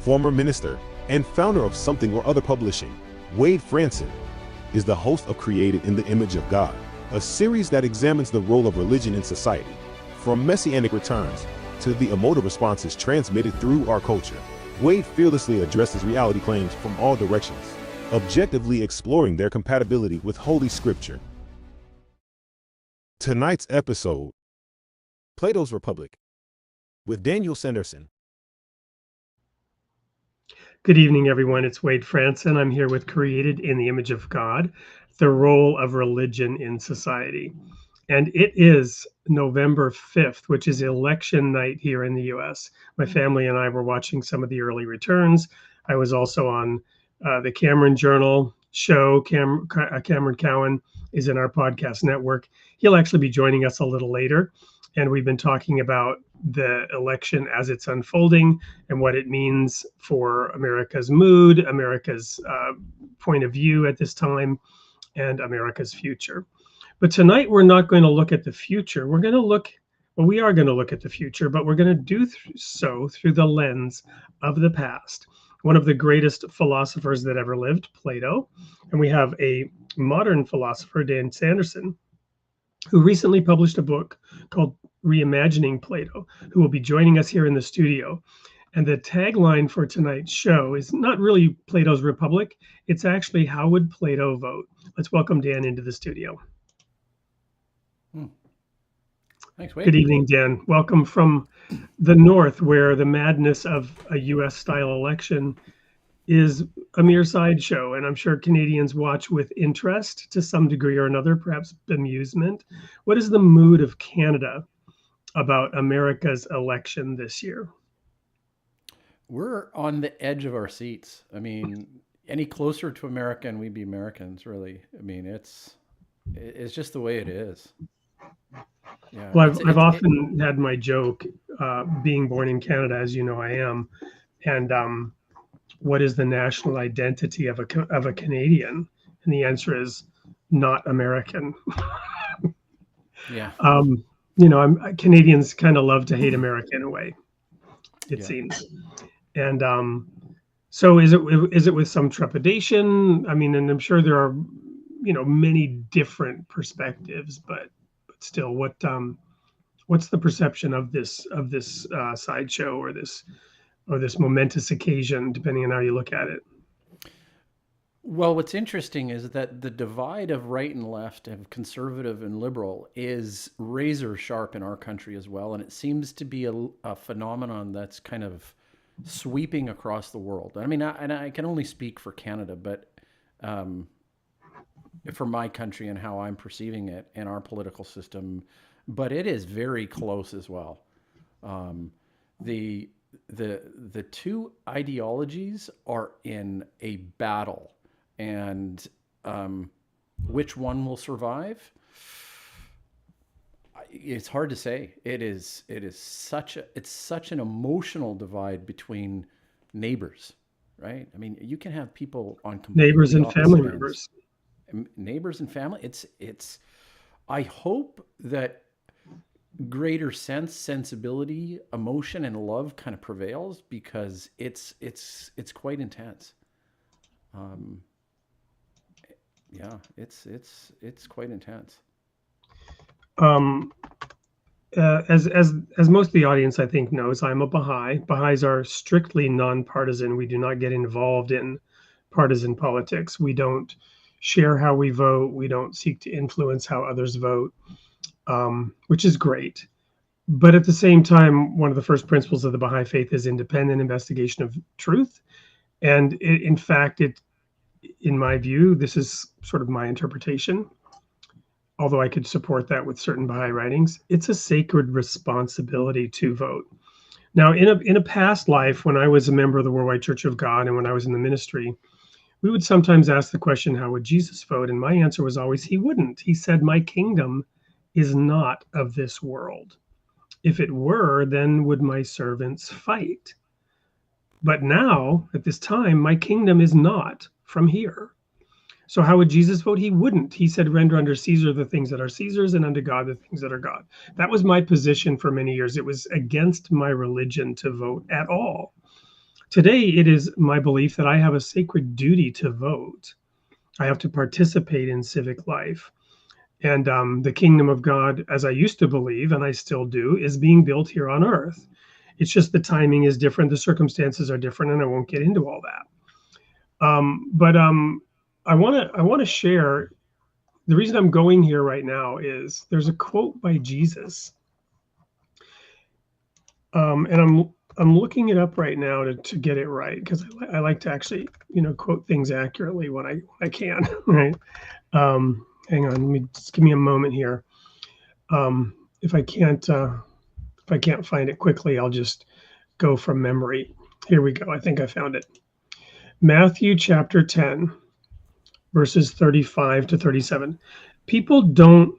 Former minister and founder of Something or Other Publishing, Wade Franson is the host of Created in the Image of God, a series that examines the role of religion in society, from messianic returns to the emotive responses transmitted through our culture. Wade fearlessly addresses reality claims from all directions, objectively exploring their compatibility with Holy Scripture. Tonight's episode, Plato's Republic, with Daniel Sanderson. Good evening, everyone. It's Wade Franson. I'm here with Created in the Image of God, the role of religion in society. And it is November 5th, which is election night here in the US. My family and I were watching some of the early returns. I was also on the Cameron Journal show. Cameron Cowan is in our podcast network. He'll actually be joining us a little later. And we've been talking about the election as it's unfolding and what it means for America's mood, America's point of view at this time, and America's future. But tonight we're not going to look at the future. We are going to look at the future, but we're going to do so through the lens of the past. One of the greatest philosophers that ever lived, Plato, and we have a modern philosopher, Dan Sanderson, who recently published a book called Reimagining Plato, who will be joining us here in the studio. And the tagline for tonight's show is not really Plato's Republic. It's actually, how would Plato vote? Let's welcome Dan into the studio. Thanks, Wade. Good evening, Dan. Welcome from the North, where the madness of a US-style election is a mere sideshow, and I'm sure Canadians watch with interest to some degree or another, perhaps bemusement. What is the mood of Canada about America's election this year? We're on the edge of our seats. I mean, any closer to America and we'd be Americans, really. I mean, it's just the way it is. Yeah, well, I've often had my joke, being born in Canada, as you know I am, and what is the national identity of a Canadian? And the answer is not American. Yeah. Canadians kind of love to hate America in a way, it seems. And so is it with some trepidation? I mean, and I'm sure there are, many different perspectives, but still, what's the perception of this sideshow or this momentous occasion, depending on how you look at it? Well, what's interesting is that the divide of right and left, of conservative and liberal, is razor sharp in our country as well. And it seems to be a phenomenon that's kind of sweeping across the world. I mean, I can only speak for Canada, but for my country and how I'm perceiving it and our political system, but it is very close as well. The two ideologies are in a battle, and which one will survive? It's hard to say. It's such an emotional divide between neighbors, right? I mean, you can have people on neighbors and family members. Neighbors and family. It's. I hope that greater sensibility, emotion, and love kind of prevails, because it's quite intense. It's quite intense. As most of the audience, I think, knows, I'm a Baha'i. Baha'is are strictly nonpartisan. We do not get involved in partisan politics. We don't share how we vote. We don't seek to influence how others vote, which is great. But at the same time, one of the first principles of the Baha'i faith is independent investigation of truth. And in fact, in my view, this is sort of my interpretation, although I could support that with certain Baha'i writings, it's a sacred responsibility to vote. Now, in a past life, when I was a member of the Worldwide Church of God and when I was in the ministry, we would sometimes ask the question, how would Jesus vote? And my answer was always, he wouldn't. He said, my kingdom is not of this world. If it were, then would my servants fight? But now, at this time, my kingdom is not from here. So how would Jesus vote? He wouldn't. He said, render unto Caesar the things that are Caesar's and unto God the things that are God. That was my position for many years. It was against my religion to vote at all. Today, it is my belief that I have a sacred duty to vote. I have to participate in civic life. And the kingdom of God, as I used to believe, and I still do, is being built here on earth. It's just the timing is different, the circumstances are different, and I won't get into all that. But I want to share. The reason I'm going here right now is there's a quote by Jesus, and I'm looking it up right now to get it right, because I like to actually quote things accurately when I can. Right. Hang on, just give me a moment here. If I can't find it quickly, I'll just go from memory. Here we go. I think I found it. Matthew chapter 10, verses 35 to 37. People don't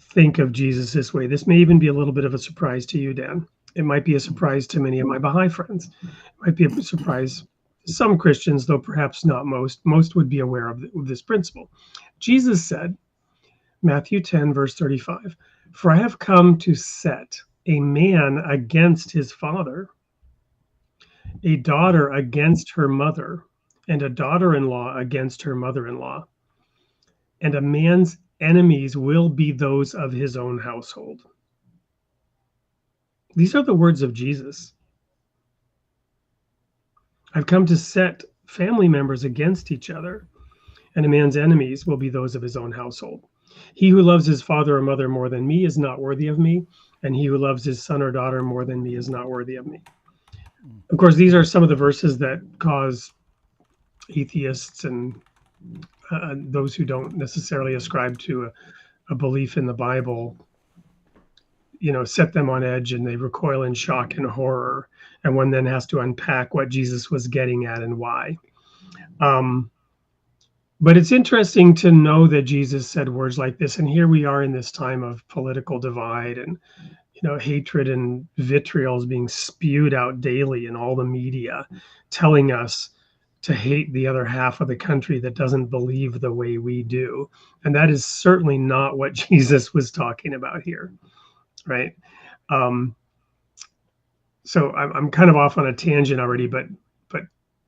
think of Jesus this way. This may even be a little bit of a surprise to you, Dan. It might be a surprise to many of my Baha'i friends. It might be a surprise to some Christians, though perhaps not most. Most would be aware of this principle. Jesus said, Matthew 10, verse 35, "For I have come to set a man against his father, a daughter against her mother, and a daughter-in-law against her mother-in-law. And a man's enemies will be those of his own household." These are the words of Jesus. I've come to set family members against each other, and a man's enemies will be those of his own household. He who loves his father or mother more than me is not worthy of me, and he who loves his son or daughter more than me is not worthy of me. Of course, these are some of the verses that cause atheists and those who don't necessarily ascribe to a belief in the Bible, set them on edge, and they recoil in shock and horror. And one then has to unpack what Jesus was getting at and why. But it's interesting to know that Jesus said words like this. And here we are in this time of political divide and, hatred and vitriol is being spewed out daily in all the media, telling us to hate the other half of the country that doesn't believe the way we do. And that is certainly not what Jesus was talking about here, right? So I'm kind of off on a tangent already, but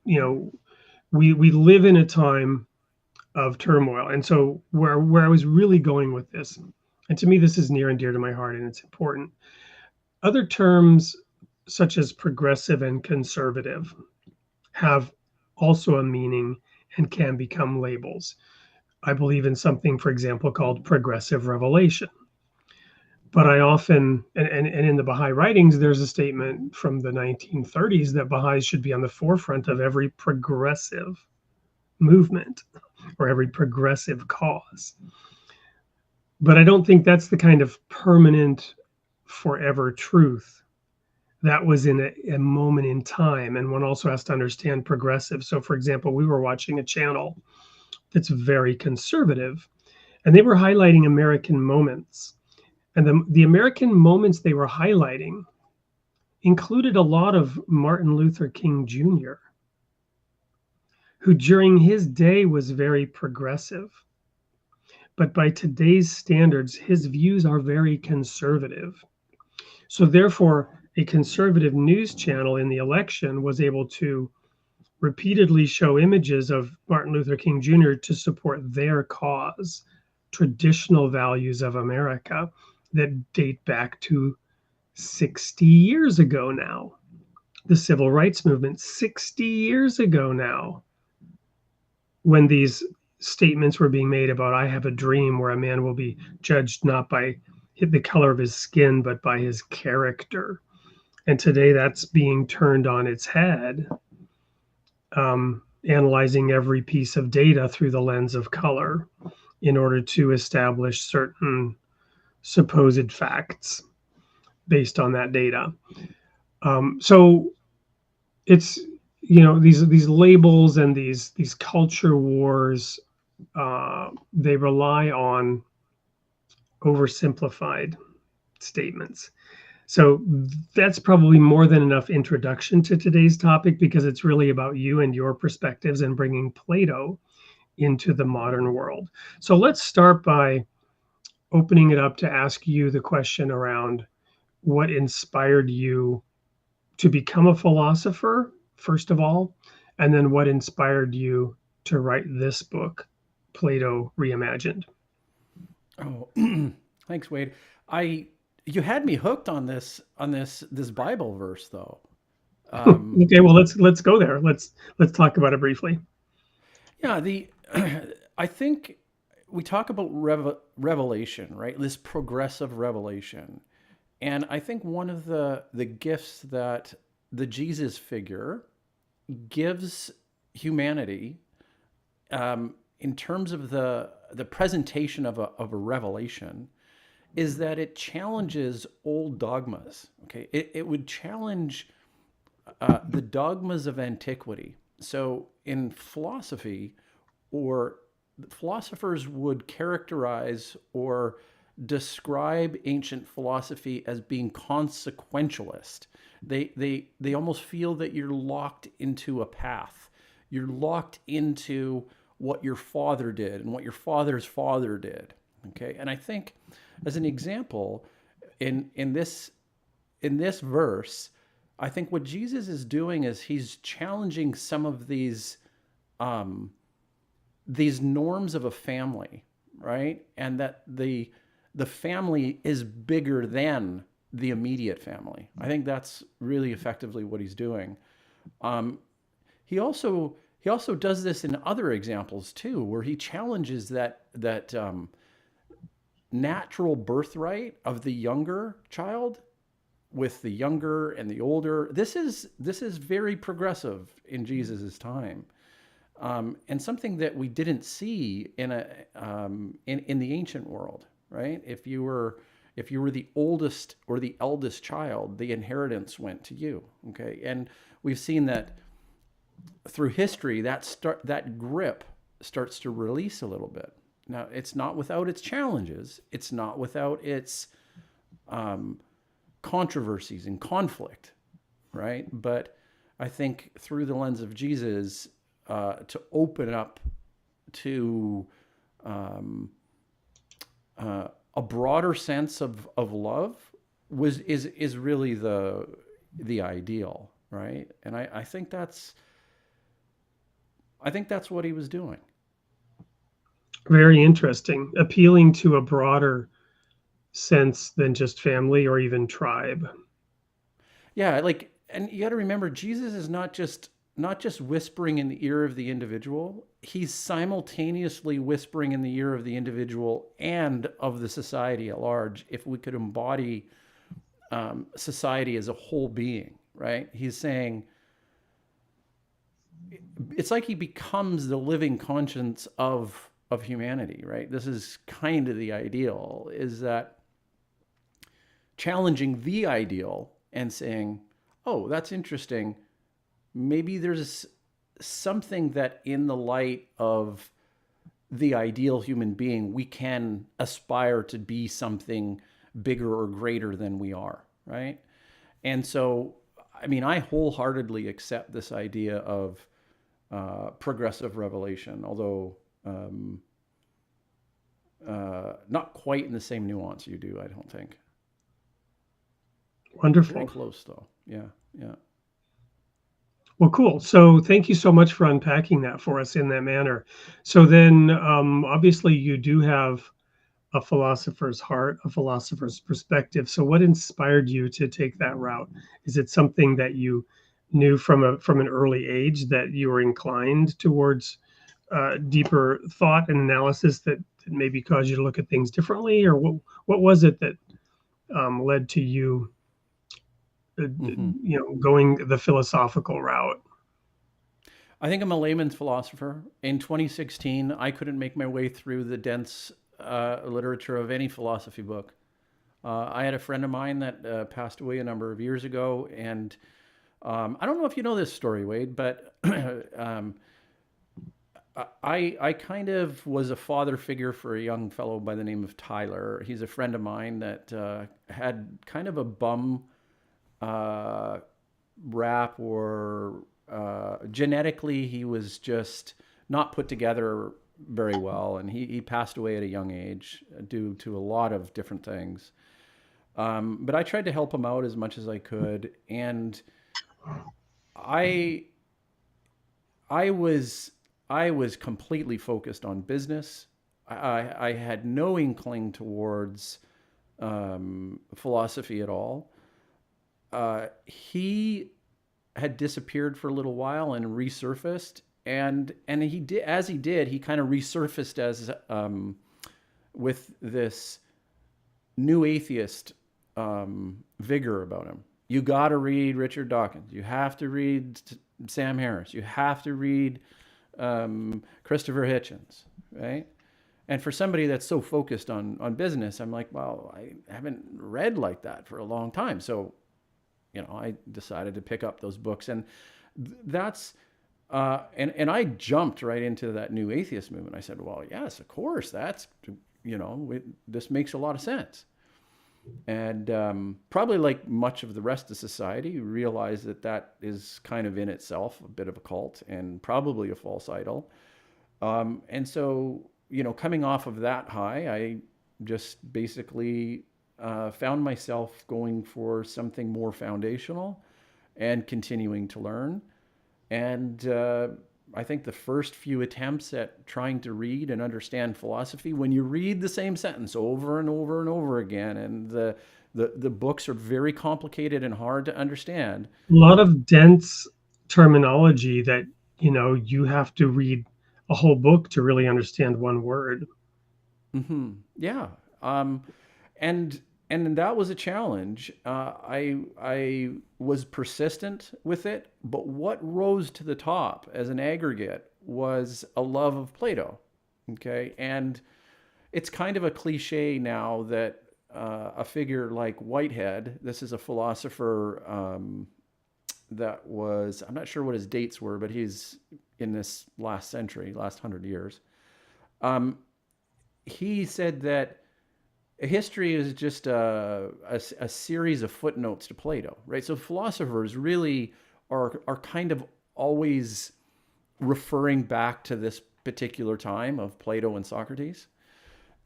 we live in a time of turmoil. And so where I was really going with this, and to me this is near and dear to my heart and it's important, other terms such as progressive and conservative have also a meaning and can become labels. I believe in something, for example, called progressive revelation. But I often, and in the Baha'i writings, there's a statement from the 1930s that Baha'is should be on the forefront of every progressive movement or every progressive cause. But I don't think that's the kind of permanent, forever truth. That was in a moment in time. And one also has to understand progressive. So, for example, we were watching a channel that's very conservative, and they were highlighting American moments. And the American moments they were highlighting included a lot of Martin Luther King Jr., who during his day was very progressive. But by today's standards, his views are very conservative. So therefore, a conservative news channel in the election was able to repeatedly show images of Martin Luther King Jr. to support their cause, traditional values of America that date back to 60 years ago now. The civil rights movement, 60 years ago now, when these statements were being made about, I have a dream where a man will be judged not by the color of his skin, but by his character. And today that's being turned on its head, analyzing every piece of data through the lens of color in order to establish certain supposed facts based on that data. So it's, these labels and these culture wars, they rely on oversimplified statements. So that's probably more than enough introduction to today's topic, because it's really about you and your perspectives and bringing Plato into the modern world. So let's start by opening it up to ask you the question around what inspired you to become a philosopher first of all, and then what inspired you to write this book, Plato Reimagined? Oh, thanks, Wade. I You had me hooked on this Bible verse though. Um, Okay, well let's go there. Let's talk about it briefly. yeah, the I think we talk about revelation, right? This progressive revelation, and I think one of the gifts that the Jesus figure gives humanity, in terms of the presentation of a revelation, is that it challenges old dogmas. Okay, it would challenge the dogmas of antiquity. So in philosophy, or philosophers would characterize or describe ancient philosophy as being consequentialist. They almost feel that you're locked into a path. You're locked into what your father did and what your father's father did. Okay, and I think, as an example, in this verse, I think what Jesus is doing is he's challenging some of um, these norms of a family, right? And that the family is bigger than the immediate family. I think that's really effectively what he's doing. Um, he also does this in other examples too, where he challenges that natural birthright of the younger child with the younger and the older. This is very progressive in Jesus's time, and something that we didn't see in the ancient world, right? If you were the oldest or the eldest child, the inheritance went to you. Okay, and we've seen that through history. That grip starts to release a little bit. Now, it's not without its challenges. It's not without its um, controversies and conflict, right? But I think through the lens of Jesus, to open up to um, a broader sense of love is really the ideal, right? And I think that's what he was doing. Very interesting. Appealing to a broader sense than just family or even tribe. Yeah, and you got to remember, Jesus is not just whispering in the ear of the individual. He's simultaneously whispering in the ear of the individual and of the society at large. If we could embody society as a whole being, right? He's saying it's like he becomes the living conscience of humanity, right? This is kind of the ideal, is that challenging the ideal and saying, oh, that's interesting. Maybe there's something that, in the light of the ideal human being, we can aspire to be something bigger or greater than we are, right? And so, I mean, I wholeheartedly accept this idea of progressive revelation, although not quite in the same nuance you do, I don't think. Very Wonderful. close, though. Yeah, yeah. Well, cool. So thank you so much for unpacking that for us in that manner. So then, obviously, you do have a philosopher's heart, a philosopher's perspective. So what inspired you to take that route? Is it something that you knew from an early age that you were inclined towards deeper thought and analysis that maybe caused you to look at things differently, or what was it that led to you, Hmm. going the philosophical route? I think I'm a layman's philosopher. In 2016, I couldn't make my way through the dense literature of any philosophy book. I had a friend of mine that passed away a number of years ago, and I don't know if you know this story, Wade, but um, I kind of was a father figure for a young fellow by the name of Tyler. He's a friend of mine that had kind of a bum uh, rap, or genetically he was just not put together very well, and he passed away at a young age due to a lot of different things. But I tried to help him out as much as I could, and I I was I was completely focused on business. I had no inkling towards philosophy at all. He had disappeared for a little while and resurfaced, and he did as he did. He kind of resurfaced as with this new atheist vigor about him. You got to read Richard Dawkins. You have to read Sam Harris. You have to read Christopher Hitchens, right? And for somebody that's so focused on business, I'm like, well, I haven't read like that for a long time. So, I decided to pick up those books, and that's and I jumped right into that new atheist movement. I said, well, yes, of course, that's this makes a lot of sense. And probably like much of the rest of society, realize that is kind of in itself a bit of a cult and probably a false idol. And so, coming off of that high, I just basically found myself going for something more foundational and continuing to learn. And I think the first few attempts at trying to read and understand philosophy, when you read the same sentence over and over and over again, and the books are very complicated and hard to understand. A lot of dense terminology that, you have to read a whole book to really understand one word. Yeah. And that was a challenge. I was persistent with it, but what rose to the top as an aggregate was a love of Plato. Okay, and it's kind of a cliche now that a figure like Whitehead, this is a philosopher that was, I'm not sure what his dates were, but he's in this last century, last 100 years. He said that history is just a series of footnotes to Plato, right? So philosophers really are kind of always referring back to this particular time of Plato and Socrates.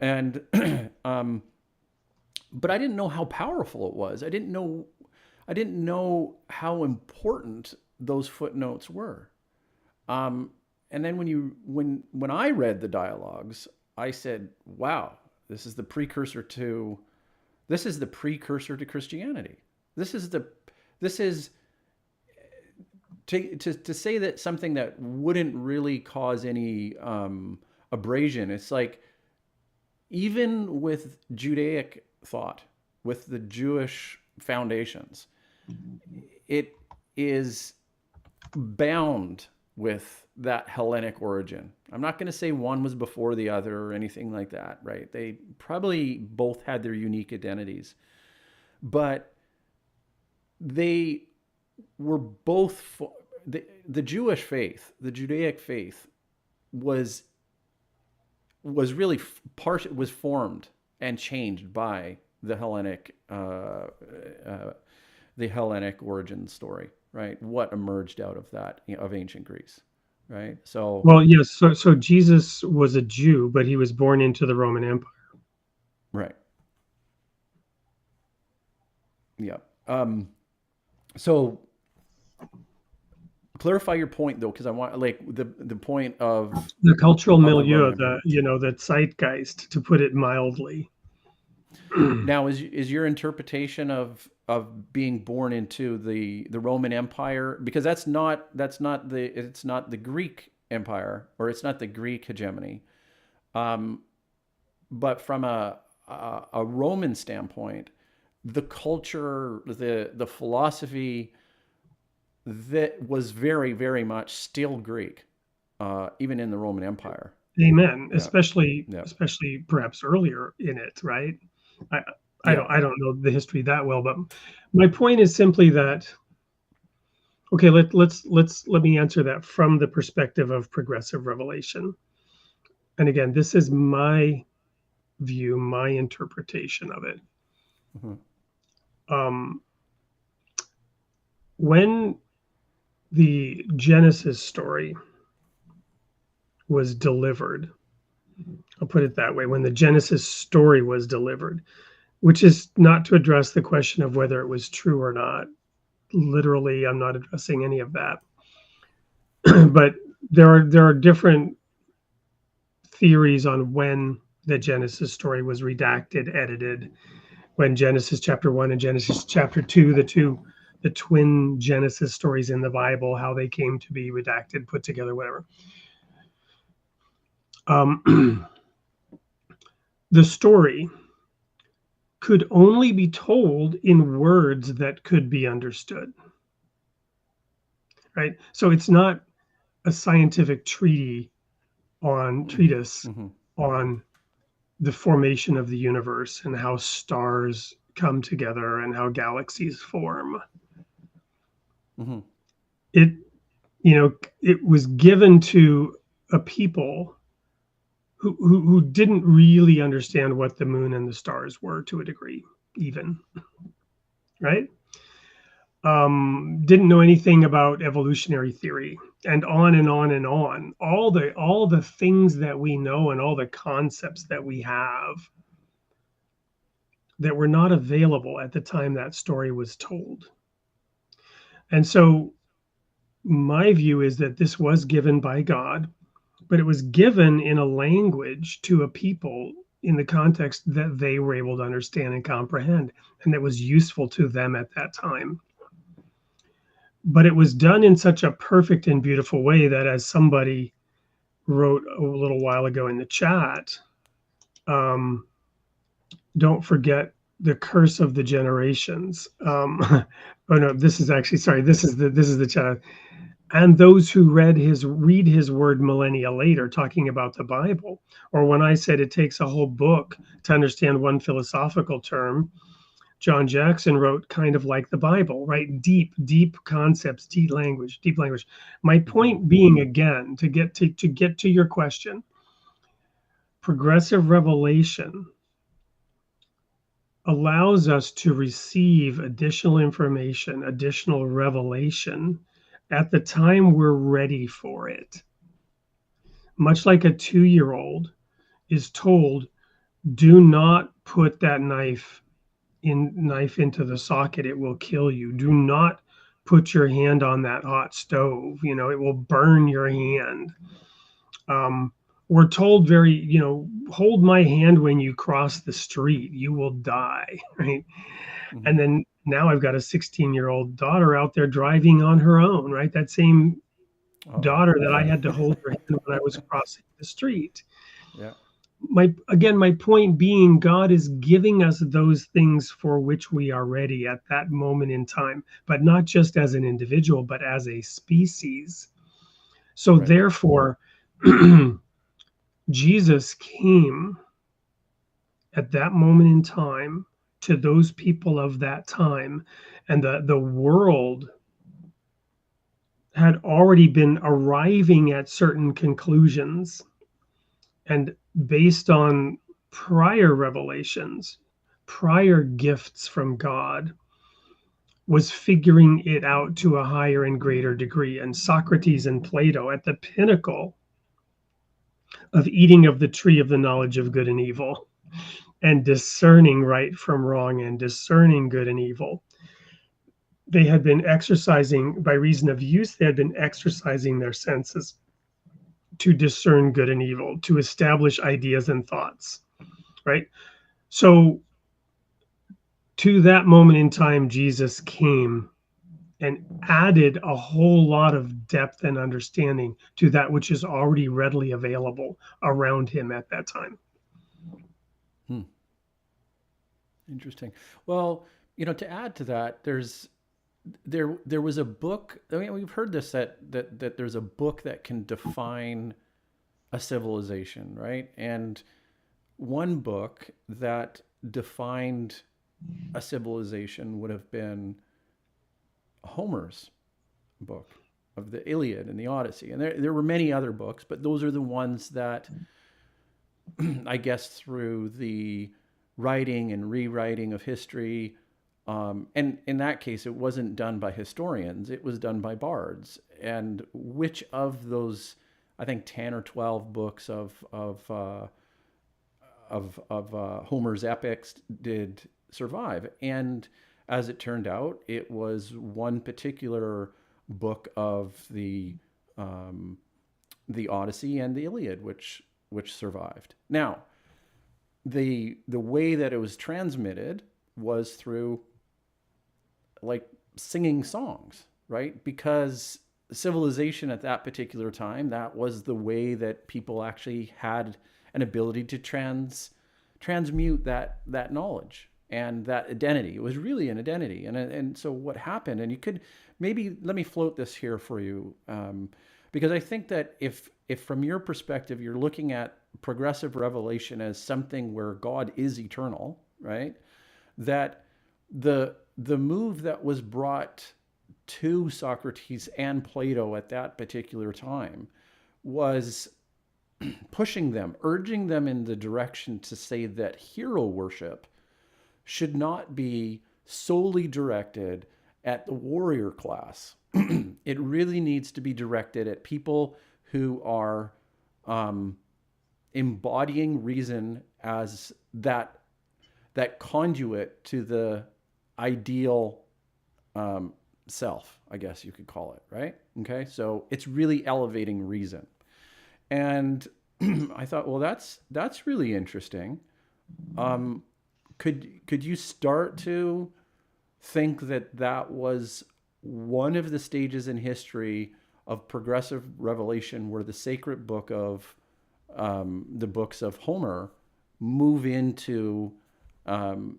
And but I didn't know how powerful it was. I didn't know how important those footnotes were. And then when I read the dialogues, I said, wow, this is the precursor to Christianity. This is to say that something that wouldn't really cause any abrasion. It's like, even with Judaic thought, with the Jewish foundations, it is bound with that Hellenic origin. I'm not going to say one was before the other or anything like that, right? They probably both had their unique identities, but they were both the Jewish faith, the Judaic faith was really was formed and changed by the Hellenic origin story, right? What emerged out of that, of ancient Greece, right? So, well, yes. So Jesus was a Jew, but he was born into the Roman Empire. Right. Yeah. So clarify your point though, because I want the point of the cultural milieu, the zeitgeist, to put it mildly. Now, is your interpretation of being born into the Roman Empire, because it's not the Greek Empire, or it's not the Greek hegemony, but from a Roman standpoint, the culture, the philosophy that was very, very much still Greek, even in the Roman Empire. Amen. Yeah. Especially perhaps earlier in it, right? I don't know the history that well, but my point is simply that, okay, let me answer that from the perspective of progressive revelation. And again, this is my view, my interpretation of it. Mm-hmm. When the Genesis story was delivered, I'll put it that way, when the Genesis story was delivered, which is not to address the question of whether it was true or not, literally. I'm not addressing any of that. But there are different theories on when the Genesis story was redacted, edited, when Genesis chapter 1 and Genesis chapter 2, the twin Genesis stories in the Bible, how they came to be redacted, put together, whatever. The story could only be told in words that could be understood, right? So it's not a scientific treatise Mm-hmm. on the formation of the universe and how stars come together and how galaxies form. Mm-hmm. It, it was given to a people who didn't really understand what the moon and the stars were to a degree, even, right? Didn't know anything about evolutionary theory, and on and on and on. All the things that we know and all the concepts that we have that were not available at the time that story was told. And so my view is that this was given by God, but it was given in a language to a people in the context that they were able to understand and comprehend, and that was useful to them at that time. But it was done in such a perfect and beautiful way that, as somebody wrote a little while ago in the chat, don't forget the curse of the generations. Oh no, this is actually, sorry, this is the chat. And those who read his word millennia later, talking about the Bible. Or when I said it takes a whole book to understand one philosophical term, John Jackson wrote kind of like the Bible, right? Deep concepts, deep language. My point being, again, to get to your question, progressive revelation allows us to receive additional information, additional revelation at the time we're ready for it. Much like a 2-year-old is told, do not put that knife into the socket, it will kill you. Do not put your hand on that hot stove, it will burn your hand. We're told hold my hand when you cross the street, you will die, right? Mm-hmm. And then now I've got a 16-year-old daughter out there driving on her own, right? That same daughter that I had to hold her hand when I was crossing the street. Yeah. My point being, God is giving us those things for which we are ready at that moment in time, but not just as an individual, but as a species. So right. Therefore, Jesus came at that moment in time to those people of that time, and the world had already been arriving at certain conclusions, and based on prior revelations, prior gifts from God, was figuring it out to a higher and greater degree. And Socrates and Plato, at the pinnacle of eating of the tree of the knowledge of good and evil, and discerning right from wrong and discerning good and evil, they had been exercising, by reason of use, they had been exercising their senses to discern good and evil, to establish ideas and thoughts, right? So to that moment in time, Jesus came and added a whole lot of depth and understanding to that which is already readily available around him at that time. Interesting. Well, to add to that, there was a book. I mean, we've heard this that there's a book that can define a civilization, right? And one book that defined a civilization would have been Homer's book of the Iliad and the Odyssey. And there were many other books, but those are the ones that I guess through the writing and rewriting of history, and in that case, it wasn't done by historians, it was done by bards. And which of those, I think 10 or 12 books of Homer's epics did survive? And as it turned out, it was one particular book of the Odyssey and the Iliad, which survived. Now, the way that it was transmitted was through like singing songs, right? Because civilization at that particular time, that was the way that people actually had an ability to transmute that knowledge and that identity. It was really an identity. And so what happened, and you could maybe, let me float this here for you, because I think that if from your perspective, you're looking at progressive revelation as something where God is eternal, right? That the move that was brought to Socrates and Plato at that particular time was pushing them, urging them in the direction to say that hero worship should not be solely directed at the warrior class. It really needs to be directed at people who are embodying reason as that conduit to the ideal self, I guess you could call it, right? Okay, so it's really elevating reason. And I thought, well, that's really interesting. Could you start to think that was one of the stages in history of progressive revelation where the sacred book of the books of Homer move into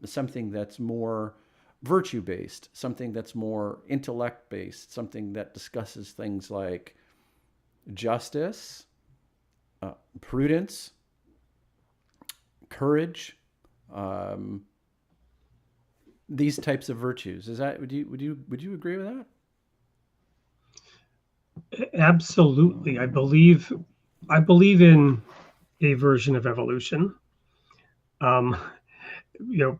something that's more virtue-based, something that's more intellect-based, something that discusses things like justice, prudence, courage, these types of virtues. Is that, would you agree with that? Absolutely. I believe in a version of evolution.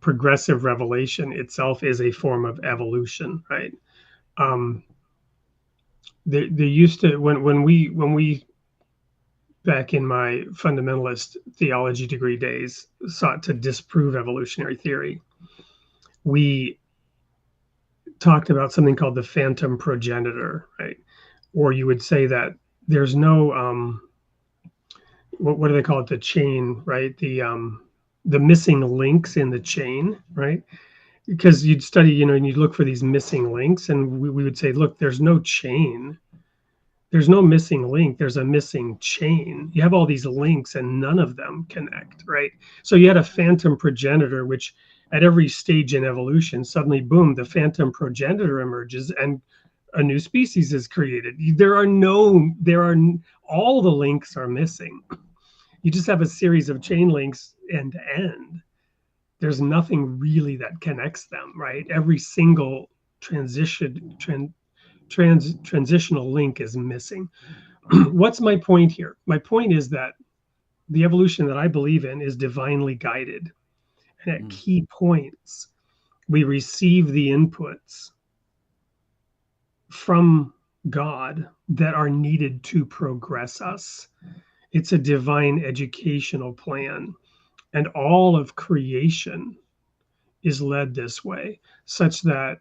Progressive revelation itself is a form of evolution, right? There used to, when we back in my fundamentalist theology degree days sought to disprove evolutionary theory, we talked about something called the phantom progenitor, right? Or you would say that there's no what do they call it? The chain, right? The missing links in the chain, right? Because you'd study, and you'd look for these missing links, and we would say, look, there's no chain. There's no missing link. There's a missing chain. You have all these links and none of them connect, right? So you had a phantom progenitor, which at every stage in evolution, suddenly, boom, the phantom progenitor emerges and a new species is created. All the links are missing. You just have a series of chain links end to end. There's nothing really that connects them, right? Every single transitional link is missing. What's my point here? My point is that the evolution that I believe in is divinely guided. And at key points, we receive the inputs from God that are needed to progress us. It's a divine educational plan. And all of creation is led this way, such that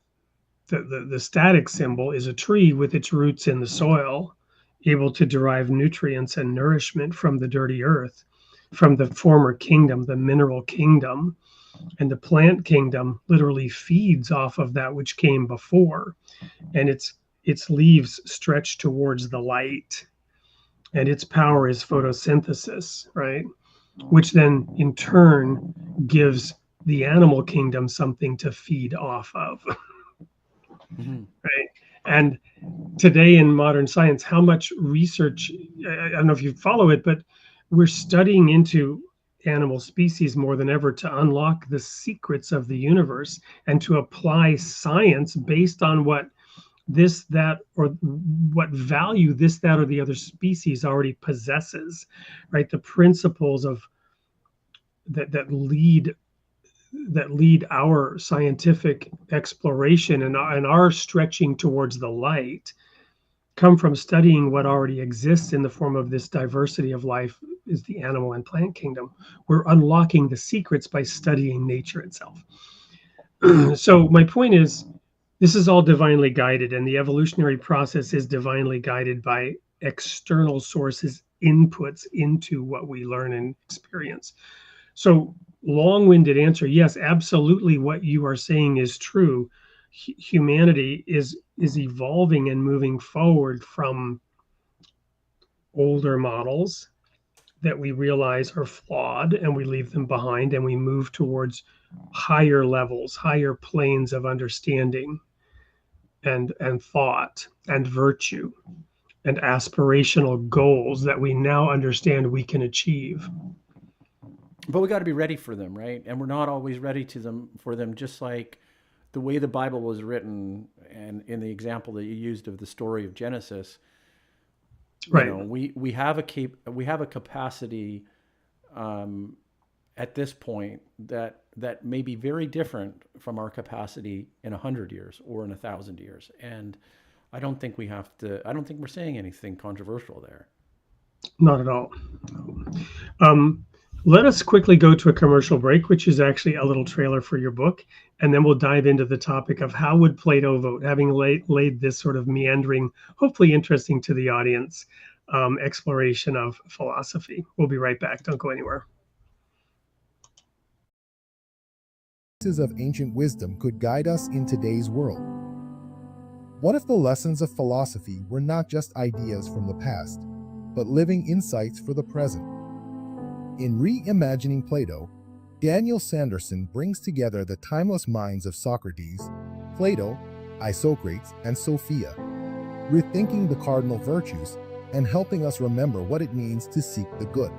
the static symbol is a tree with its roots in the soil, able to derive nutrients and nourishment from the dirty earth, from the former kingdom, the mineral kingdom. And the plant kingdom literally feeds off of that which came before. And its leaves stretch towards the light. And its power is photosynthesis, right? Which then in turn gives the animal kingdom something to feed off of. Right? And today in modern science, how much research, I don't know if you follow it, but we're studying into animal species more than ever to unlock the secrets of the universe and to apply science based on what this, that, or what value this, that, or the other species already possesses, right? The principles of that lead our scientific exploration and our stretching towards the light come from studying what already exists in the form of this diversity of life is the animal and plant kingdom. We're unlocking the secrets by studying nature itself. So my point is, this is all divinely guided, and the evolutionary process is divinely guided by external sources, inputs into what we learn and experience. So, long-winded answer, yes, absolutely. What you are saying is true. Humanity is evolving and moving forward from older models that we realize are flawed, and we leave them behind, and we move towards higher levels, higher planes of understanding and thought and virtue and aspirational goals that we now understand we can achieve. But we got to be ready for them, right? And we're not always ready to them for them. Just like the way the Bible was written, and in the example that you used of the story of Genesis, Right. we have a capacity at this point that may be very different from our capacity in 100 years or in 1,000 years. And I don't think we have to. I don't think we're saying anything controversial there. Not at all. Um, Let us quickly go to a commercial break, which is actually a little trailer for your book, and then we'll dive into the topic of how would Plato vote, having laid this sort of meandering, hopefully interesting to the audience, exploration of philosophy. We'll be right back. Don't go anywhere. Of ancient wisdom could guide us in today's world. What if the lessons of philosophy were not just ideas from the past, but living insights for the present? In Reimagining Plato, Daniel Sanderson brings together the timeless minds of Socrates, Plato, Isocrates, and Sophia, rethinking the cardinal virtues and helping us remember what it means to seek the good.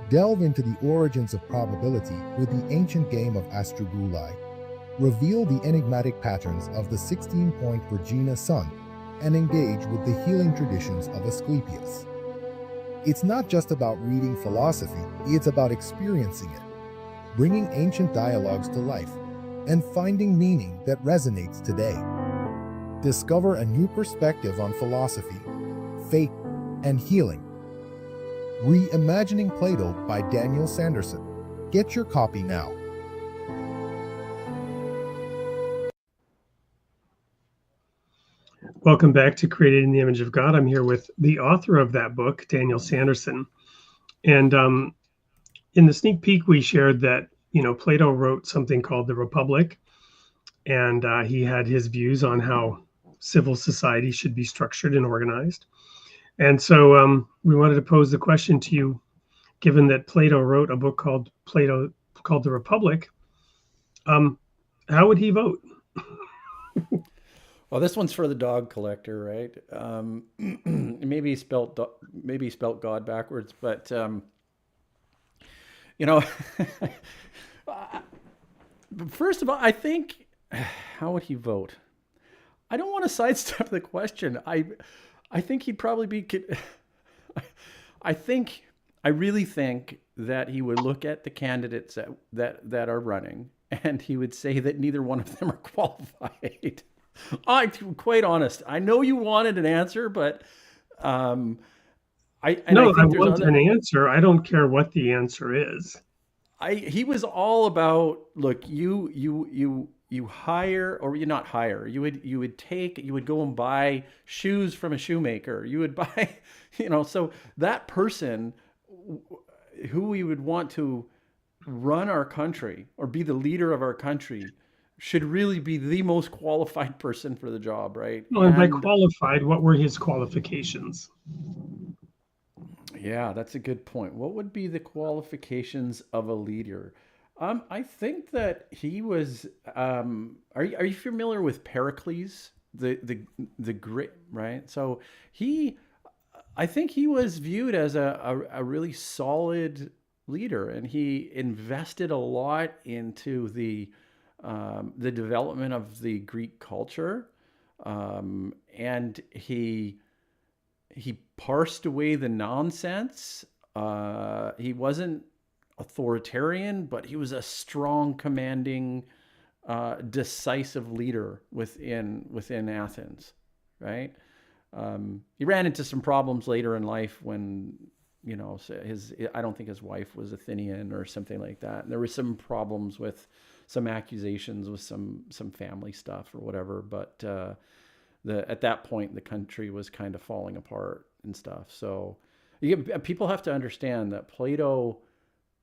Delve into the origins of probability with the ancient game of Astroguli, reveal the enigmatic patterns of the 16-point Vergina sun, and engage with the healing traditions of Asclepius. It's not just about reading philosophy, it's about experiencing it, bringing ancient dialogues to life, and finding meaning that resonates today. Discover a new perspective on philosophy, faith, and healing. Reimagining Plato by Daniel Sanderson. Get your copy now. Welcome back to Created in the Image of God. I'm here with the author of that book, Daniel Sanderson. And in the sneak peek, we shared that, Plato wrote something called The Republic, and he had his views on how civil society should be structured and organized. And so we wanted to pose the question to you, given that Plato wrote a book called The Republic, how would he vote? Well, this one's for the dog collector, right? Maybe he spelt God backwards, but you know, first of all, I think, how would he vote? I don't want to sidestep the question. I think he'd probably be. I really think that he would look at the candidates that are running, and he would say that neither one of them are qualified. I'm quite honest. I know you wanted an answer, but I want an answer. I don't care what the answer is. He was all about, look, you hire, or you not hire. You would go and buy shoes from a shoemaker. You would buy, so that person who we would want to run our country or be the leader of our country should really be the most qualified person for the job, right? Well, and by qualified, what were his qualifications? Yeah, that's a good point. What would be the qualifications of a leader? I think that he was. Are you familiar with Pericles, the great, right? So I think he was viewed as a really solid leader, and he invested a lot into the development of the Greek culture, and he parsed away the nonsense. He wasn't authoritarian, but he was a strong, commanding, decisive leader within Athens, right? He ran into some problems later in life when, I don't think his wife was Athenian or something like that. And there were some problems with some accusations with some family stuff or whatever. But at that point, the country was kind of falling apart and stuff. So people have to understand that Plato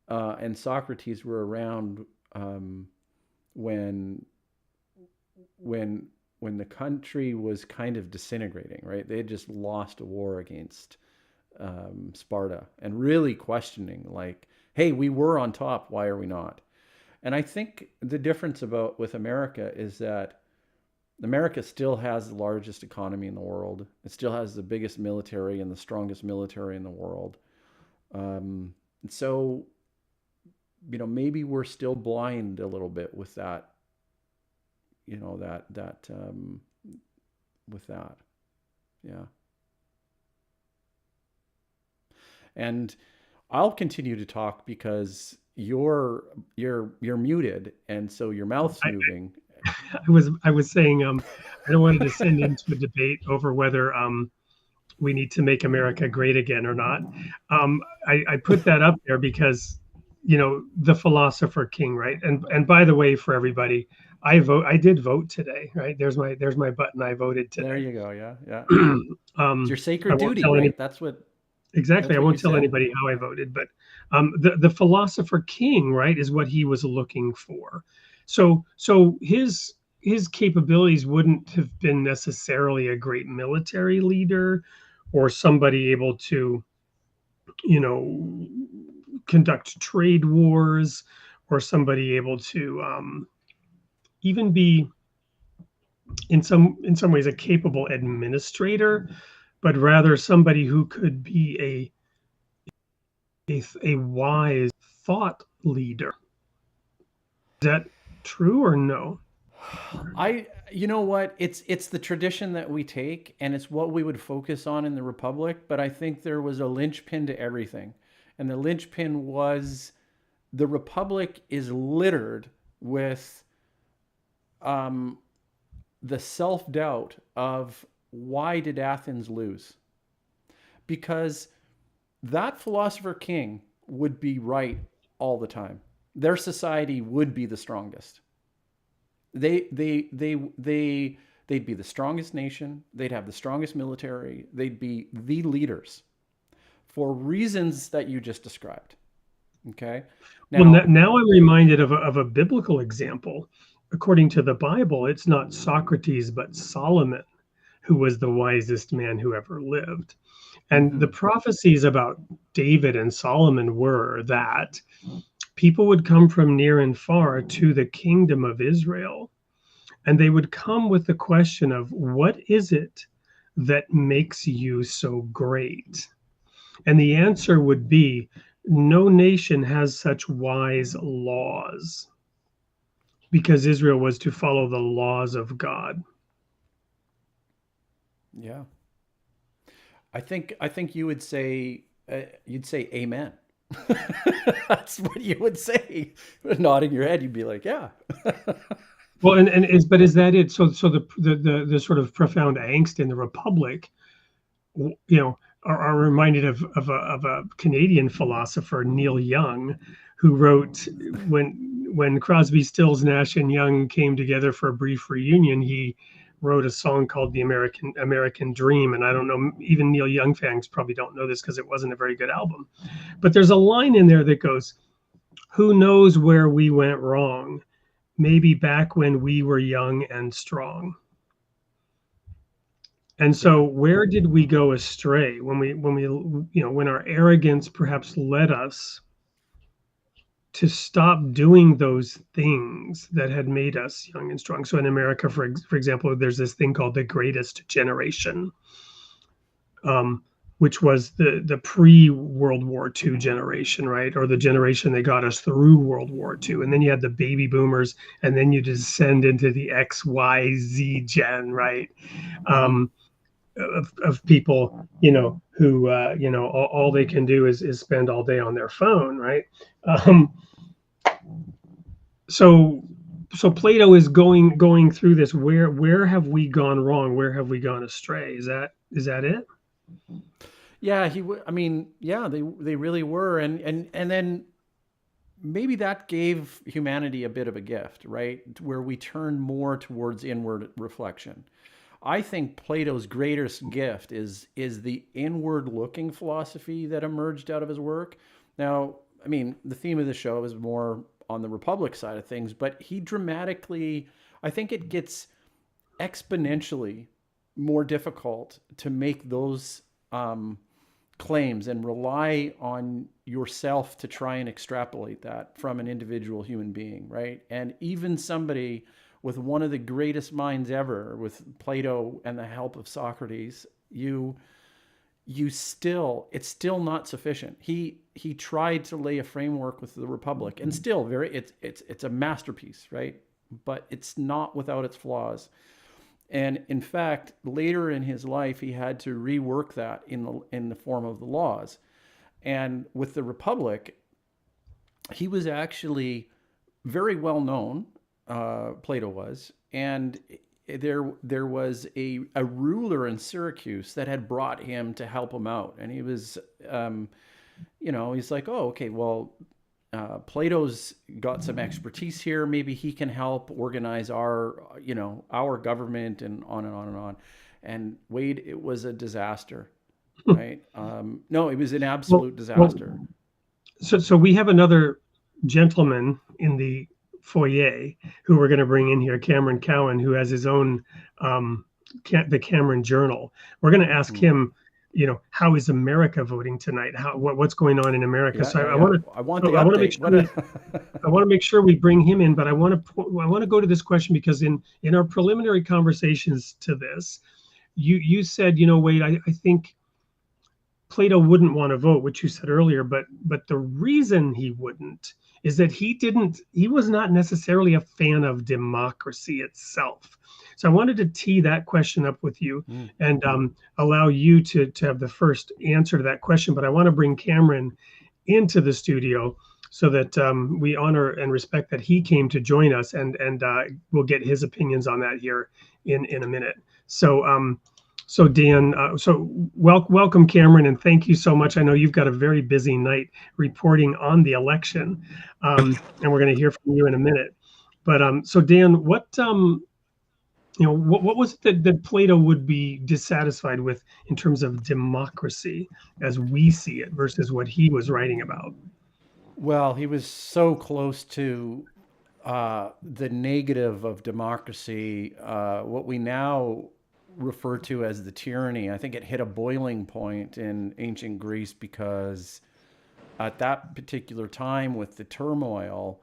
and Socrates were around when the country was kind of disintegrating, right? They had just lost a war against Sparta, and really questioning, like, hey, we were on top, why are we not? And I think the difference with America is that America still has the largest economy in the world. It still has the biggest military and the strongest military in the world. So, maybe we're still blind a little bit with that, with that. Yeah. And I'll continue to talk because you're muted, and so your mouth's moving. I was saying I don't want to descend into a debate over whether we need to make America great again or not. I put that up there because the philosopher King, right? And by the way, for everybody, I did vote today, right? There's my button. I voted today. There you go. Yeah. It's your sacred duty, right? That's what. Exactly. I won't tell anybody how I voted, but the philosopher King, right, is what he was looking for. So his capabilities wouldn't have been necessarily a great military leader or somebody able to, conduct trade wars, or somebody able to even be in some ways a capable administrator, but rather somebody who could be a wise thought leader. Is that true or no? You know what? It's the tradition that we take, and it's what we would focus on in the Republic. But I think there was a linchpin to everything. And the linchpin was the Republic is littered with the self-doubt of why did Athens lose? Because that philosopher King would be right all the time. Their society would be the strongest. They'd be the strongest nation. They'd have the strongest military. They'd be the leaders for reasons that you just described. Okay. Now I'm reminded of a biblical example. According to the Bible, it's not Socrates, but Solomon, who was the wisest man who ever lived. And the prophecies about David and Solomon were that people would come from near and far to the kingdom of Israel, and they would come with the question of, what is it that makes you so great? And the answer would be, no nation has such wise laws, because Israel was to follow the laws of God. Yeah. I think you would say, you'd say amen. That's what you would say. Nodding your head, you'd be like, yeah. Well, but is that it? So the sort of profound angst in the Republic, are reminded of a Canadian philosopher, Neil Young, who wrote, when Crosby, Stills, Nash and Young came together for a brief reunion, he wrote a song called "The American Dream." And I don't know, even Neil Young fans probably don't know this because it wasn't a very good album. But there's a line in there that goes, "Who knows where we went wrong? Maybe back when we were young and strong." And so where did we go astray when our arrogance perhaps led us to stop doing those things that had made us young and strong? So in America, for example, there's this thing called the Greatest Generation, which was the pre-World War II generation, right? Or the generation that got us through World War II. And then you had the baby boomers, and then you descend into the X, Y, Z gen, right? Of people, who, all they can do is spend all day on their phone, right? So Plato is going through this. Where have we gone wrong? Where have we gone astray? Is that it? Yeah, they really were, and then maybe that gave humanity a bit of a gift, right? Where we turn more towards inward reflection. I think Plato's greatest gift is the inward looking philosophy that emerged out of his work. Now, I mean, the theme of the show is more on the Republic side of things, but he dramatically, I think it gets exponentially more difficult to make those claims and rely on yourself to try and extrapolate that from an individual human being, right? And even somebody with one of the greatest minds ever, with Plato and the help of Socrates, it's still not sufficient. He tried to lay a framework with the Republic, and still it's a masterpiece, right? But it's not without its flaws. And in fact, later in his life, he had to rework that in the form of the laws. And with the Republic, he was actually very well known. Plato was, and there was a ruler in Syracuse that had brought him to help him out, and he was, he's like, oh, okay, well, Plato's got some expertise here. Maybe he can help organize our government, and on and on and on. And Wade, it was a disaster, right? No, it was an absolute disaster. So we have another gentleman in the foyer who we're going to bring in here, Cameron Cowan, who has his own the Cameron Journal. We're going to ask him, how is America voting tonight? What's going on in America? I want to make sure we bring him in, but I want to go to this question because in our preliminary conversations to this, you said, Wade, I think Plato wouldn't want to vote, which you said earlier, but the reason he wouldn't is that he was not necessarily a fan of democracy itself. So I wanted to tee that question up with you and allow you to have the first answer to that question. But I want to bring Cameron into the studio so that we honor and respect that he came to join us, and we'll get his opinions on that here in a minute. So Dan, welcome Cameron, and thank you so much. I know you've got a very busy night reporting on the election, and we're going to hear from you in a minute. But so Dan, what was it that Plato would be dissatisfied with in terms of democracy as we see it versus what he was writing about? Well, he was so close to the negative of democracy, what we now refer to as the tyranny. I think it hit a boiling point in ancient Greece because at that particular time with the turmoil,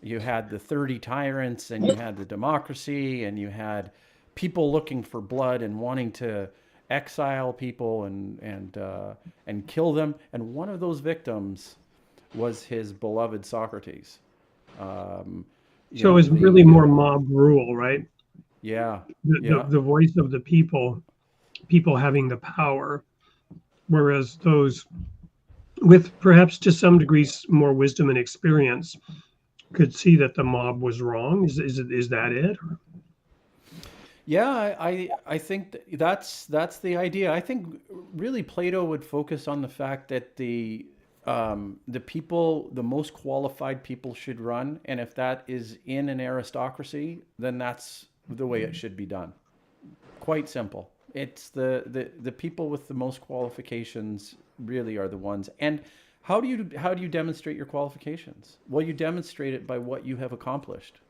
you had the 30 tyrants and you had the democracy and you had people looking for blood and wanting to exile people and kill them. And one of those victims was his beloved Socrates. So it was really more mob rule, right? Yeah. The voice of the people having the power, whereas those with perhaps to some degrees more wisdom and experience could see that the mob was wrong. Is that it? Yeah, I think that's the idea. I think really Plato would focus on the fact that the people, the most qualified people should run, and if that is in an aristocracy, then that's the way it should be done. Quite simple. It's the people with the most qualifications really are the ones. And how do you demonstrate your qualifications? Well, you demonstrate it by what you have accomplished,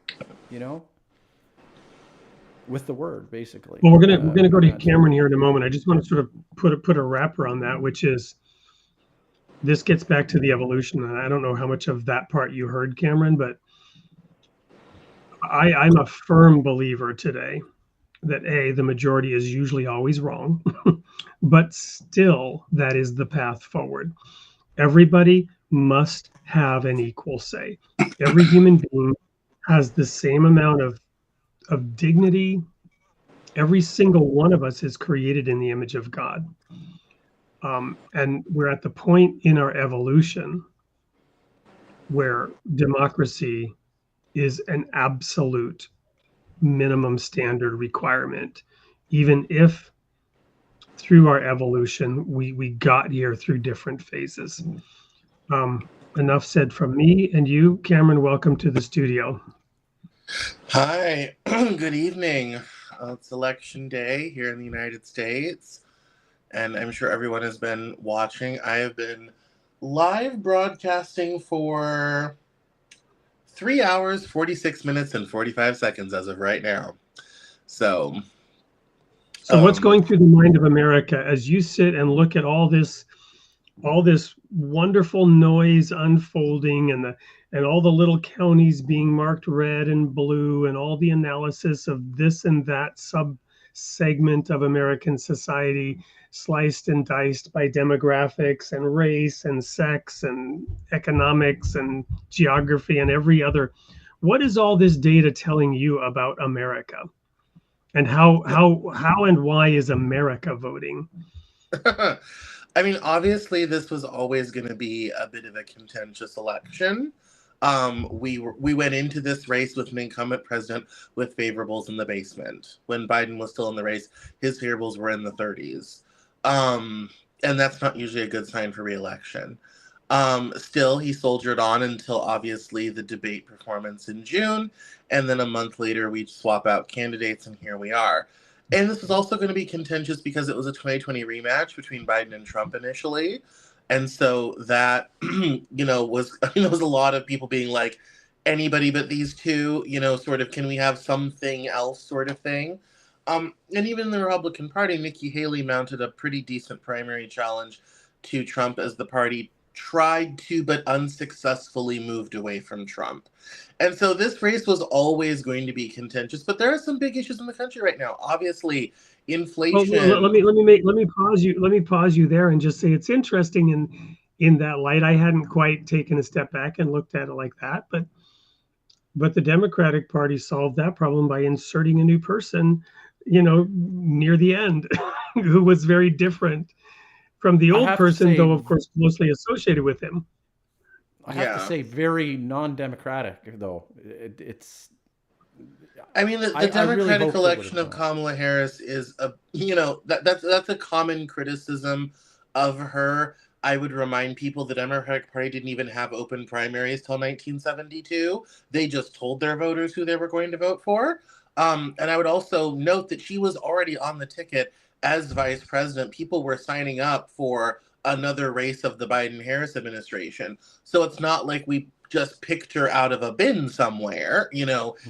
with the word, basically. Well, we're gonna go to Cameron here in a moment. I just want to sort of put a wrapper on that, which is this gets back to the evolution. And I don't know how much of that part you heard, Cameron, but I'm a firm believer today that the majority is usually always wrong, but still that is the path forward. Everybody must have an equal say. Every human being has the same amount of dignity. Every single one of us is created in the image of God. And we're at the point in our evolution where democracy is an absolute minimum standard requirement, even if through our evolution we got here through different phases. enough said from me and you. Cameron, welcome to the studio. Hi, good evening. It's election day here in the United States, and I'm sure everyone has been watching. I have been live broadcasting for 3 hours, 46 minutes, and 45 seconds as of right now. So, What's going through the mind of America as you sit and look at all this wonderful noise unfolding, and all the little counties being marked red and blue, and all the analysis of this and that sub segment of American society sliced and diced by demographics and race and sex and economics and geography and every other? What is all this data telling you about America? And how and why is America voting? I mean, obviously, this was always going to be a bit of a contentious election. We went into this race with an incumbent president with favorables in the basement. When Biden was still in the race, his favorables were in the 30s. And that's not usually a good sign for re-election. Still, he soldiered on until obviously the debate performance in June, and then a month later we swap out candidates, and here we are. And this was also going to be contentious because it was a 2020 rematch between Biden and Trump initially, and so that was was a lot of people being like, anybody but these two, sort of, can we have something else, sort of thing. And even in the Republican Party, Nikki Haley mounted a pretty decent primary challenge to Trump as the party tried to but unsuccessfully moved away from Trump. And so this race was always going to be contentious, but there are some big issues in the country right now. Obviously, inflation. Well, let me pause you there and just say it's interesting in that light. I hadn't quite taken a step back and looked at it like that, but the Democratic Party solved that problem by inserting a new person, near the end, who was very different from the old person, though of course closely associated with him. I have to say, very non-democratic, though. I mean, the Democratic election of Kamala Harris is that's a common criticism of her. I would remind people the Democratic Party didn't even have open primaries till 1972. They just told their voters who they were going to vote for. And I would also note that she was already on the ticket as vice president. People were signing up for another race of the Biden-Harris administration. So it's not like we just picked her out of a bin somewhere.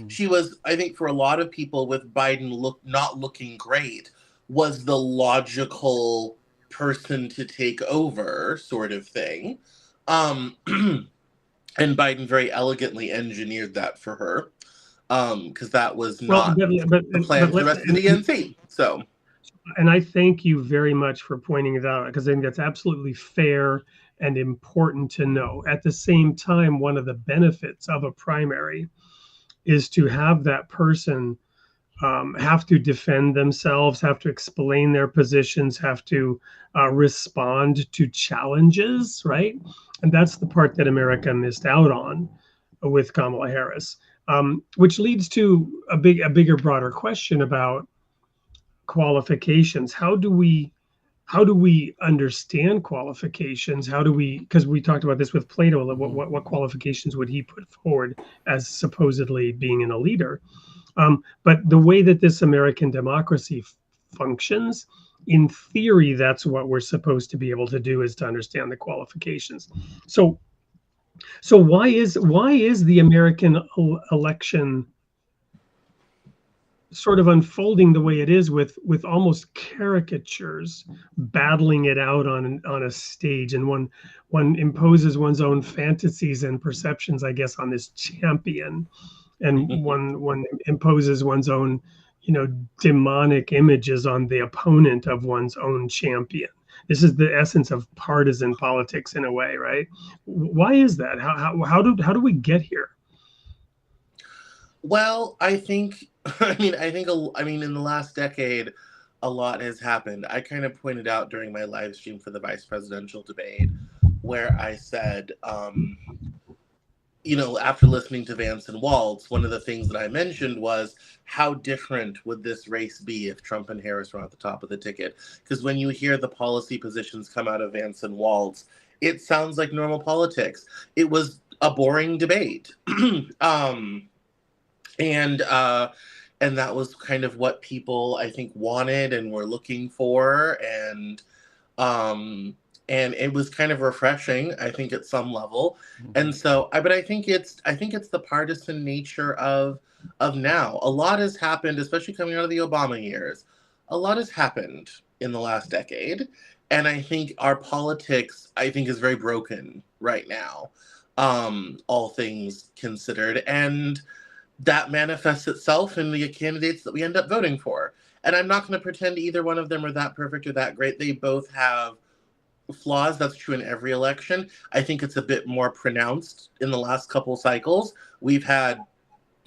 She was, I think, for a lot of people, with Biden not looking great, was the logical person to take over, sort of thing. And Biden very elegantly engineered that for her, because that was not the plan for the rest of the DNC. So. And I thank you very much for pointing it out, because I think that's absolutely fair and important to know. At the same time, one of the benefits of a primary is to have that person have to defend themselves, have to explain their positions, have to respond to challenges, right? And that's the part that America missed out on with Kamala Harris, which leads to a bigger, broader question about qualifications. How do we understand qualifications? Because we talked about this with Plato, what qualifications would he put forward as supposedly being in a leader? But the way that this American democracy functions, in theory, that's what we're supposed to be able to do, is to understand the qualifications. So why is the American election sort of unfolding the way it is, with almost caricatures battling it out on a stage, and one imposes one's own fantasies and perceptions, I guess, on this champion, and one imposes one's own demonic images on the opponent of one's own champion. This is the essence of partisan politics in a way, right? Why is that? How do we get here? Well, I think in the last decade, a lot has happened. I kind of pointed out during my live stream for the vice presidential debate, where I said, after listening to Vance and Waltz, one of the things that I mentioned was, how different would this race be if Trump and Harris were at the top of the ticket? Because when you hear the policy positions come out of Vance and Waltz, It sounds like normal politics. It was a boring debate. um, and that was kind of what people, I think, wanted and were looking for, um, and it was kind of refreshing, I think, at some level. And so, but I think it's the partisan nature of now. A lot has happened, especially coming out of the Obama years. A lot has happened in the last decade, and I think our politics, I think, is very broken right now. All things considered, and that manifests itself in the candidates that we end up voting for. And I'm not going to pretend either one of them are that perfect or that great. They both have flaws. That's true in every election. I think it's a bit more pronounced in the last couple cycles. We've had,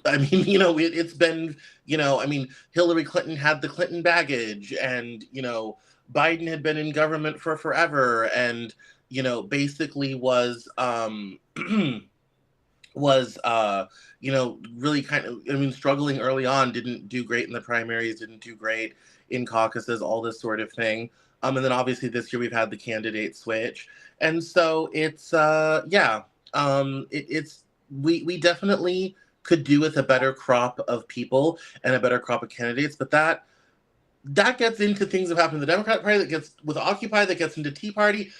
I mean, it's been, I mean, Hillary Clinton had the Clinton baggage, and, Biden had been in government for forever, and, basically was, really kind of, I mean, struggling early on, didn't do great in the primaries, didn't do great in caucuses, all this sort of thing. And then obviously this year we've had the candidate switch. And so it's, we definitely could do with a better crop of people and a better crop of candidates, but that gets into things that happen in the Democratic Party, that gets with Occupy, that gets into Tea Party.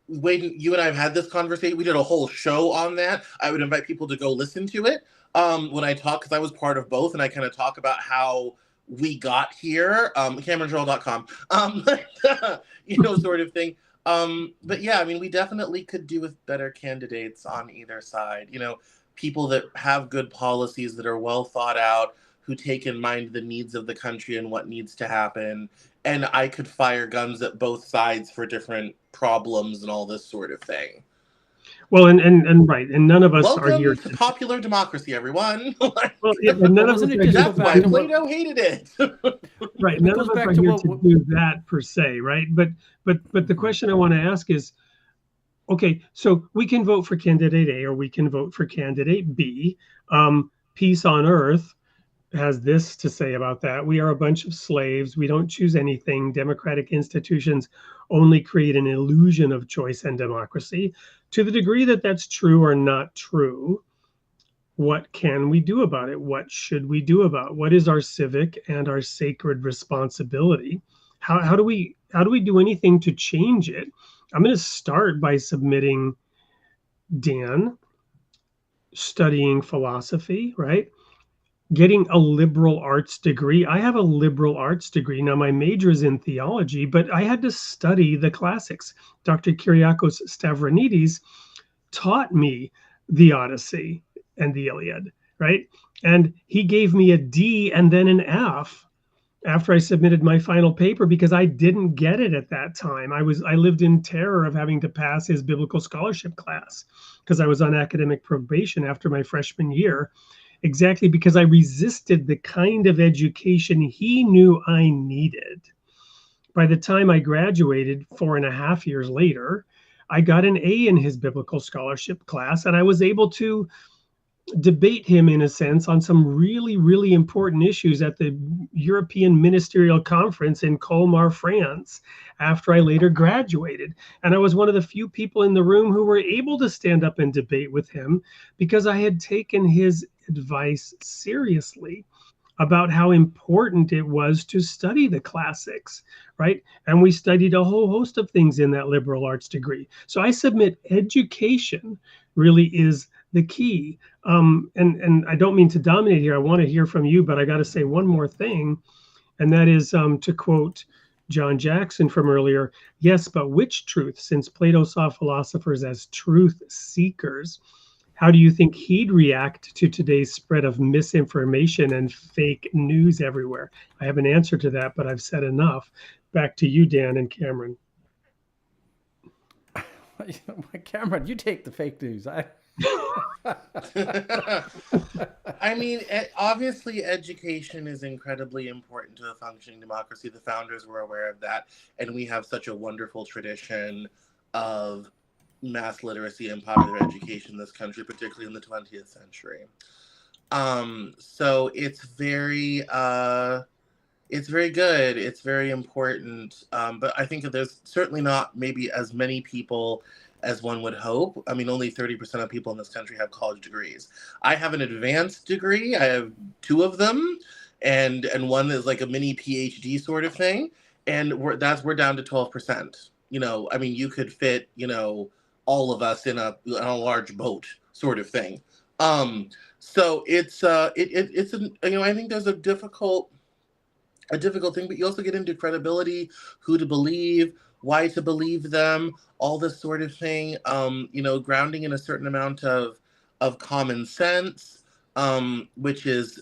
Wade, you and I have had this conversation. We did a whole show on that. I would invite people to go listen to it when I talk, because I was part of both, and I kind of talk about how we got here. CameronJoel.com, sort of thing. But yeah, I mean, we definitely could do with better candidates on either side. People that have good policies, that are well thought out, who take in mind the needs of the country and what needs to happen. And I could fire guns at both sides for different problems and all this sort of thing. Well, and right, and none of us Welcome are here to popular democracy, everyone. Well, and none of us that's why Plato hated it. Right, none of us are here to do that per se, right? But the question I want to ask is, okay, so we can vote for candidate A or we can vote for candidate B. Peace on Earth has this to say about that: we are a bunch of slaves. We don't choose anything. Democratic institutions only create an illusion of choice and democracy. To the degree that that's true or not true, what can we do about it? What should we do about it? What is our civic and our sacred responsibility? How do we do anything to change it? I'm going to start by submitting Dan studying philosophy, right? Getting a liberal arts degree. I have a liberal arts degree. Now, my major is in theology, but I had to study the classics. Dr. Kyriakos Stavronidis taught me the Odyssey and the Iliad, right? And he gave me a D and then an F after I submitted my final paper because I didn't get it at that time. I lived in terror of having to pass his biblical scholarship class because I was on academic probation after my freshman year. Exactly because I resisted the kind of education he knew I needed. By the time I graduated 4.5 years later, I got an A in his biblical scholarship class, and I was able to debate him in a sense on some really, really important issues at the European Ministerial Conference in Colmar, France, after I later graduated. And I was one of the few people in the room who were able to stand up and debate with him because I had taken his advice seriously about how important it was to study the classics, right? And we studied a whole host of things in that liberal arts degree. So I submit education really is the key. And I don't mean to dominate here. I want to hear from you, but I got to say one more thing. And that is to quote John Jackson from earlier, yes, but which truth, since Plato saw philosophers as truth seekers? How do you think he'd react to today's spread of misinformation and fake news everywhere? I have an answer to that, but I've said enough. Back to you, Dan and Cameron. Cameron, you take the fake news. I mean, obviously, education is incredibly important to a functioning democracy. The founders were aware of that, and we have such a wonderful tradition of mass literacy and popular education in this country, particularly in the 20th century. So it's very good. It's very important. But I think that there's certainly not maybe as many people as one would hope. I mean, only 30% of people in this country have college degrees. I have an advanced degree. I have 2 of them, and one is like a mini PhD sort of thing. And we're down to 12%. I mean, you could fit, all of us in a large boat sort of thing. So it's I think there's a difficult thing, but you also get into credibility, who to believe, why to believe them, all this sort of thing. Grounding in a certain amount of common sense, which is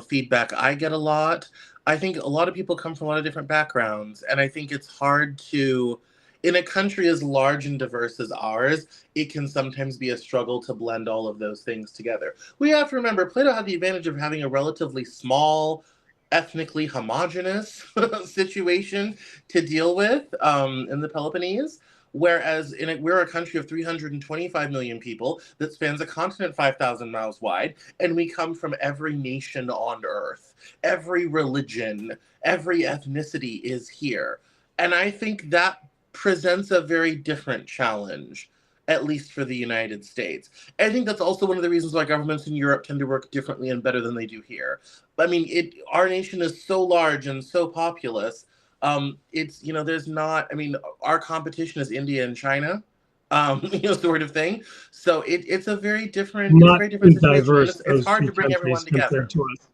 feedback I get a lot. I think a lot of people come from a lot of different backgrounds, and I think it's hard to, in a country as large and diverse as ours, it can sometimes be a struggle to blend all of those things together. We have to remember, Plato had the advantage of having a relatively small, ethnically homogenous situation to deal with in the Peloponnese, whereas we're a country of 325 million people that spans a continent 5,000 miles wide, and we come from every nation on earth. Every religion, every ethnicity is here. And I think that presents a very different challenge, at least for the United States. I think that's also one of the reasons why governments in Europe tend to work differently and better than they do here. I mean, our nation is so large and so populous. There's not, I mean, our competition is India and China, sort of thing. So it's a very different, Not situation. diverse, It's those hard 2 to bring everyone countries together. compared to us.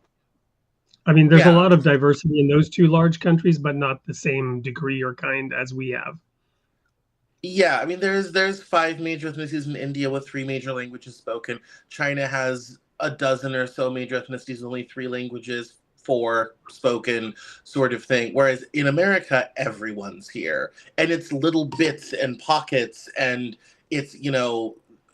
I mean, there's a Yeah. lot of diversity in those 2 large countries, but not the same degree or kind as we have. Yeah, I mean, there's 5 major ethnicities in India with 3 major languages spoken. China has a dozen or so major ethnicities, only 3 languages, 4 spoken, sort of thing. Whereas in America, everyone's here, and it's little bits and pockets, and it's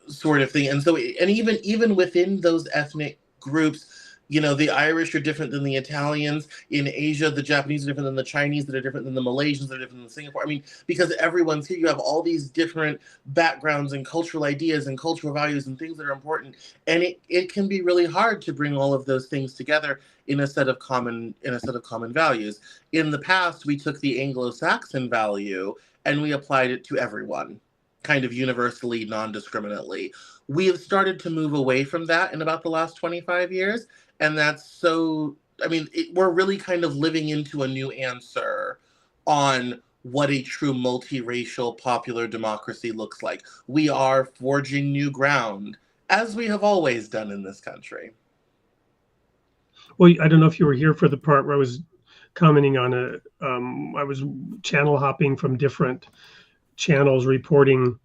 sort of thing. And so, and even within those ethnic groups, the Irish are different than the Italians. In Asia, the Japanese are different than the Chinese, that are different than the Malaysians, that are different than Singapore. I mean, because everyone's here, you have all these different backgrounds and cultural ideas and cultural values and things that are important. And it can be really hard to bring all of those things together in a set of common values. In the past, we took the Anglo-Saxon value and we applied it to everyone, kind of universally, non-discriminately. We have started to move away from that in about the last 25 years. And that's so, I mean, we're really kind of living into a new answer on what a true multiracial popular democracy looks like. We are forging new ground, as we have always done in this country. Well, I don't know if you were here for the part where I was commenting on I was channel hopping from different channels reporting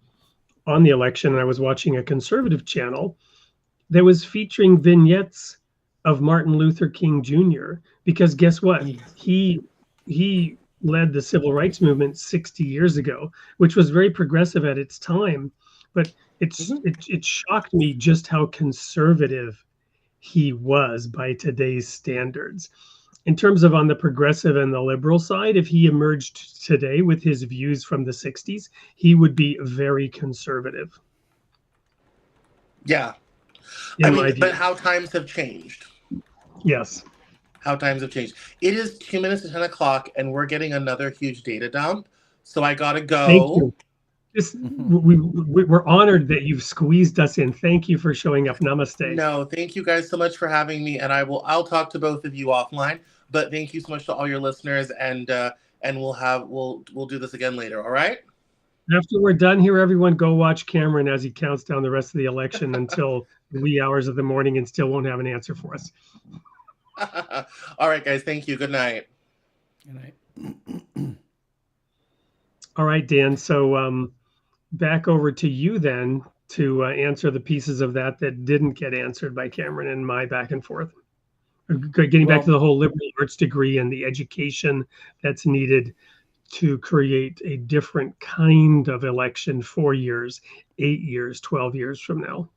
on the election, and I was watching a conservative channel that was featuring vignettes of Martin Luther King Jr. Because guess what? He led the civil rights movement 60 years ago, which was very progressive at its time. But it shocked me just how conservative he was by today's standards. In terms of on the progressive and the liberal side, if he emerged today with his views from the 60s, he would be very conservative. Yeah. I mean, but how times have changed. Yes. How times have changed. It is 2 minutes to 10 o'clock, and we're getting another huge data dump. So I gotta go. Thank you. We're honored that you've squeezed us in. Thank you for showing up. Namaste. No, thank you guys so much for having me, and I'll talk to both of you offline. But thank you so much to all your listeners, and we'll do this again later. All right. After we're done here, everyone go watch Cameron as he counts down the rest of the election until the wee hours of the morning, and still won't have an answer for us. All right, guys. Thank you. Good night. Good night. All right, Dan. So back over to you then to answer the pieces of that didn't get answered by Cameron and my back and forth. Getting back to the whole liberal arts degree and the education that's needed to create a different kind of election 4 years, 8 years, 12 years from now.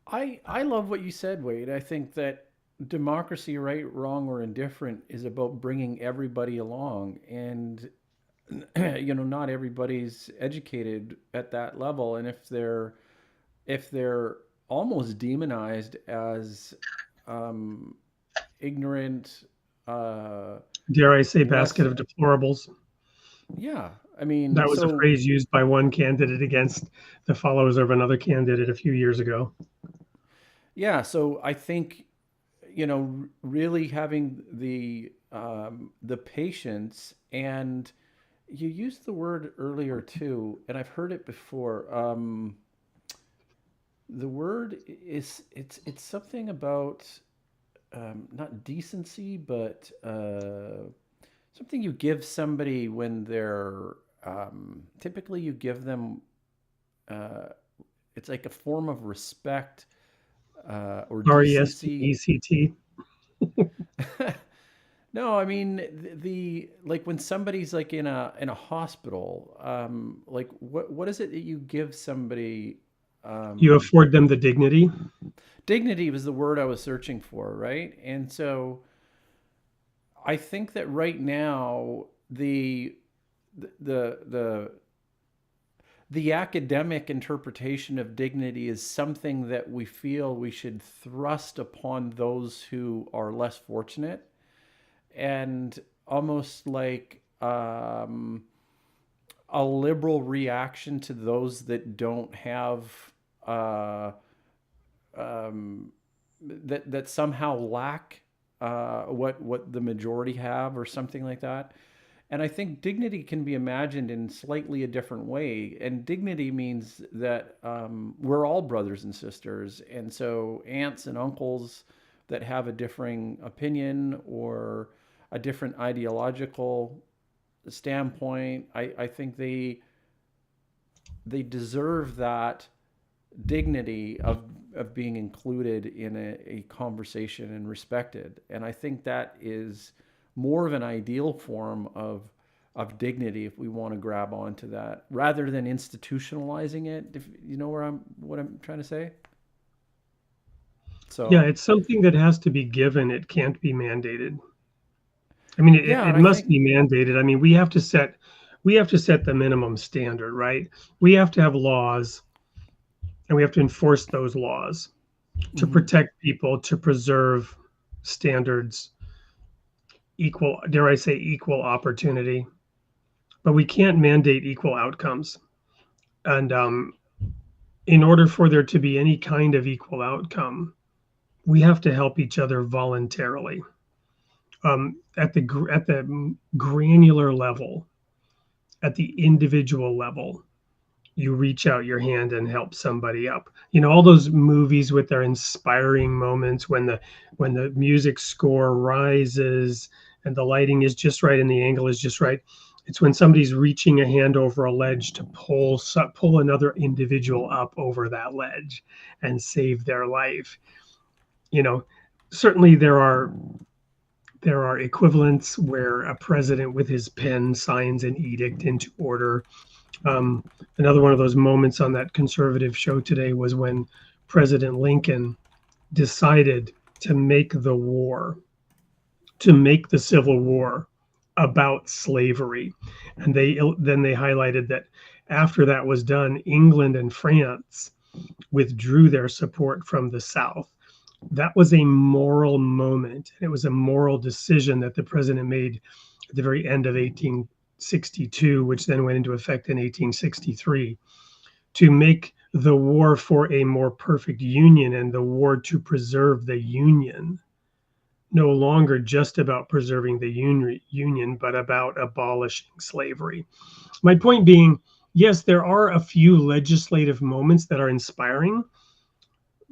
I love what you said, Wade. I think that democracy, right, wrong, or indifferent, is about bringing everybody along. And, not everybody's educated at that level. And if they're almost demonized as ignorant, dare I say, basket of deplorables. Yeah. I mean, That was a so phrase used by one candidate against the followers of another candidate a few years ago. yeah, so I think, really having the patience, and you used the word earlier too, and I've heard it before. The word is it's something about not decency, but something you give somebody when they're typically you give them. Uh, it's like a form of respect or decency. RESPECT. No, I mean like when somebody's like in a hospital, like what is it that you give somebody? You Um, afford them the dignity. Dignity was the word I was searching for, right? And so I think that right now the the the academic interpretation of dignity is something that we feel we should thrust upon those who are less fortunate, and almost like a liberal reaction to those that don't have uh, um, that somehow lack what the majority have, or something like that. And I think dignity can be imagined in slightly a different way. And dignity means that we're all brothers and sisters. And so aunts and uncles that have a differing opinion or a different ideological standpoint, I think they deserve that dignity of being included in a conversation and respected. And I think that is more of an ideal form of dignity if we want to grab onto that, rather than institutionalizing it, if you know what I'm trying to say. Yeah, So it's something that has to be given. It can't be mandated. I mean, yeah, it and I must think be mandated. I mean, we have to set the minimum standard, right? We have to have laws, and we have to enforce those laws to mhm. protect people, to preserve standards, equal, dare I say, equal opportunity. But we can't mandate equal outcomes. And in order for there to be any kind of equal outcome, we have to help each other voluntarily. At the granular level, at the individual level, you reach out your hand and help somebody up. All those movies with their inspiring moments when the music score rises and the lighting is just right and the angle is just right. It's when somebody's reaching a hand over a ledge to pull another individual up over that ledge and save their life. You know, Certainly there are equivalents where a president with his pen signs an edict into order. um, Another one of those moments on that conservative show today was when President Lincoln decided to make the Civil War about slavery. And they highlighted that after that was done, England and France withdrew their support from the South. That was a moral moment. It was a moral decision that the president made at the very end of 1862, which then went into effect in 1863, to make the war for a more perfect union and the war to preserve the union no longer just about preserving the union, but about abolishing slavery. My point being, yes, there are a few legislative moments that are inspiring,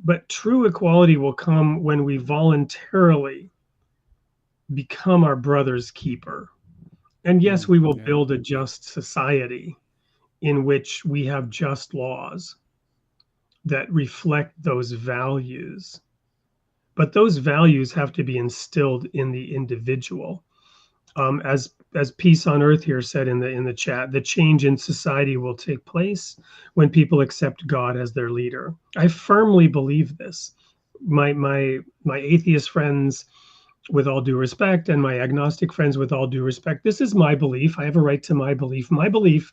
but true equality will come when we voluntarily become our brother's keeper. And yes, we will Yeah. build a just society in which we have just laws that reflect those values. But those values have to be instilled in the individual. As Peace on Earth here said in the chat, the change in society will take place when people accept God as their leader. I firmly believe this. My atheist friends, with all due respect, and my agnostic friends, with all due respect, this is my belief. I have a right to my belief. My belief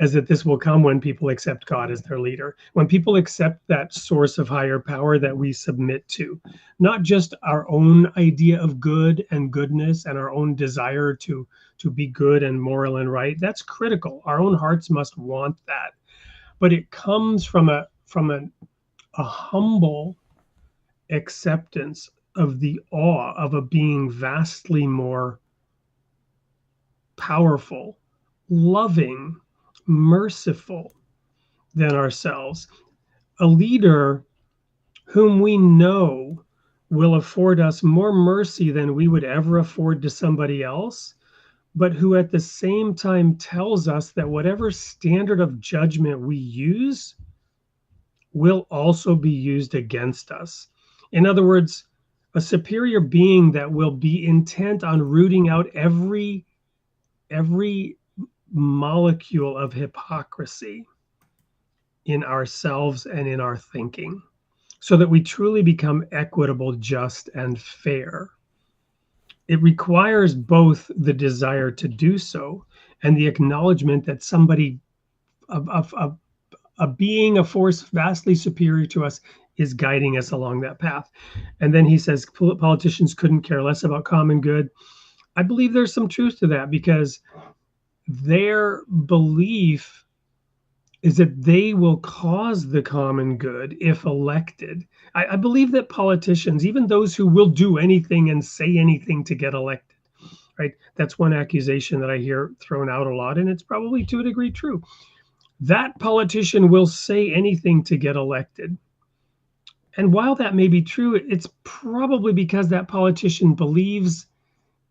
as that this will come when people accept God as their leader, when people accept that source of higher power that we submit to, not just our own idea of good and goodness and our own desire to be good and moral and right. That's critical. Our own hearts must want that, but it comes from a humble acceptance of the awe of a being vastly more powerful, loving, merciful than ourselves. A leader whom we know will afford us more mercy than we would ever afford to somebody else, but who at the same time tells us that whatever standard of judgment we use will also be used against us. In other words, a superior being that will be intent on rooting out every molecule of hypocrisy in ourselves and in our thinking, so that we truly become equitable, just, and fair. It requires both the desire to do so and the acknowledgement that somebody, a being, a force vastly superior to us, is guiding us along that path. And then he says politicians couldn't care less about common good. I believe there's some truth to that, because their belief is that they will cause the common good if elected. I believe that politicians, even those who will do anything and say anything to get elected, right? That's one accusation that I hear thrown out a lot, and it's probably to a degree true. That politician will say anything to get elected. And while that may be true, it's probably because that politician believes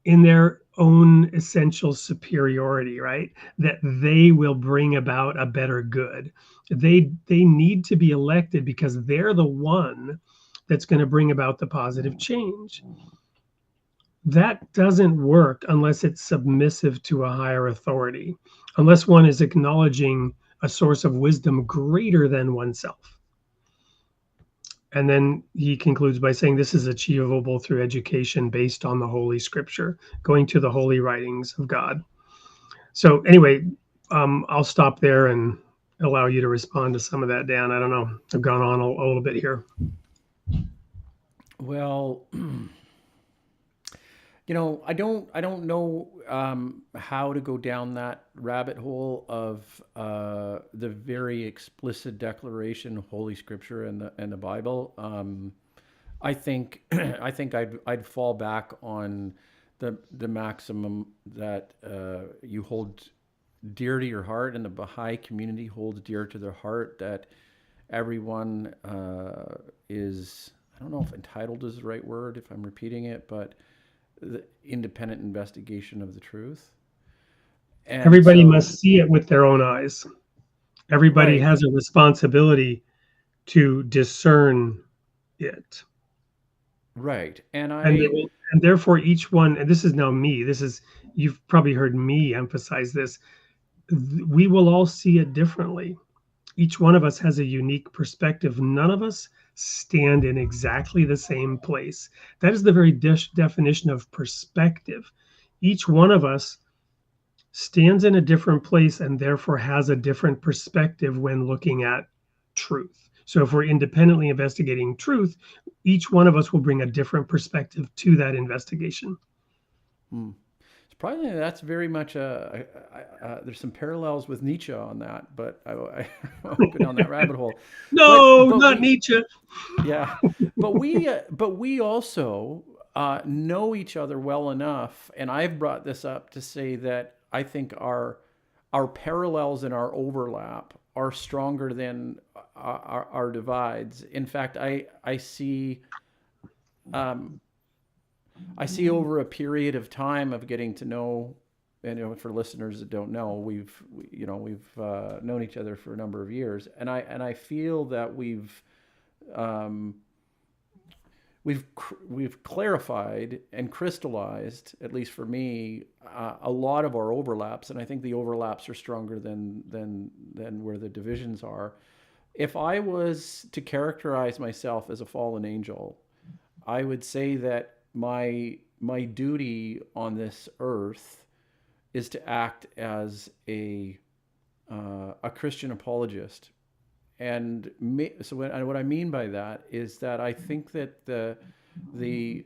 in their own essential superiority, right? That they will bring about a better good. They need to be elected because they're the one that's going to bring about the positive change. That doesn't work unless it's submissive to a higher authority, unless one is acknowledging a source of wisdom greater than oneself. And then he concludes by saying this is achievable through education based on the Holy Scripture, going to the holy writings of God. So anyway, I'll stop there and allow you to respond to some of that, Dan. I don't know. I've gone on a little bit here. Well, I don't know how to go down that rabbit hole of the very explicit declaration of Holy Scripture and the Bible. I think I'd fall back on the maximum that you hold dear to your heart, and the Baha'i community holds dear to their heart, that everyone is, I don't know if entitled is the right word if I'm repeating it, but the independent investigation of the truth. And everybody must see it with their own eyes. Everybody right, has a responsibility to discern it. right. And And therefore each one, and this is now me, this is, you've probably heard me emphasize this, we will all see it differently. Each one of us has a unique perspective. None of us stand in exactly the same place. That is the very definition of perspective. Each one of us stands in a different place and therefore has a different perspective when looking at truth. So if we're independently investigating truth, each one of us will bring a different perspective to that investigation. Surprisingly, that's very much there's some parallels with Nietzsche on that, but I won't go down that rabbit hole. No, But not Nietzsche. yeah, but we also know each other well enough, and I've brought this up to say that I think our parallels and our overlap are stronger than our divides. In fact, I see. I see over a period of time of getting to know, and for listeners that don't know, we've known each other for a number of years, and I feel that um, we've clarified and crystallized, at least for me, a lot of our overlaps, and I think the overlaps are stronger than where the divisions are. If I was to characterize myself as a fallen angel, I would say that my duty on this earth is to act as a a Christian apologist. And so what I mean by that is that I think that the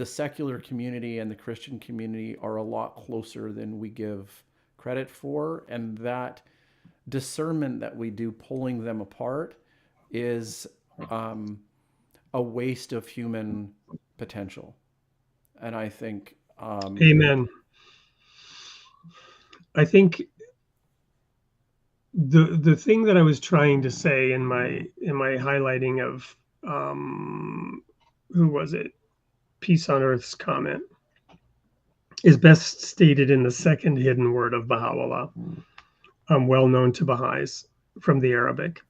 secular community and the Christian community are a lot closer than we give credit for, and that discernment that we do pulling them apart is a waste of human potential. And I think Amen. I think the thing that I was trying to say in my highlighting of who was it? Peace on Earth's comment is best stated in the second hidden word of Baha'u'llah, well known to Baha'is from the Arabic.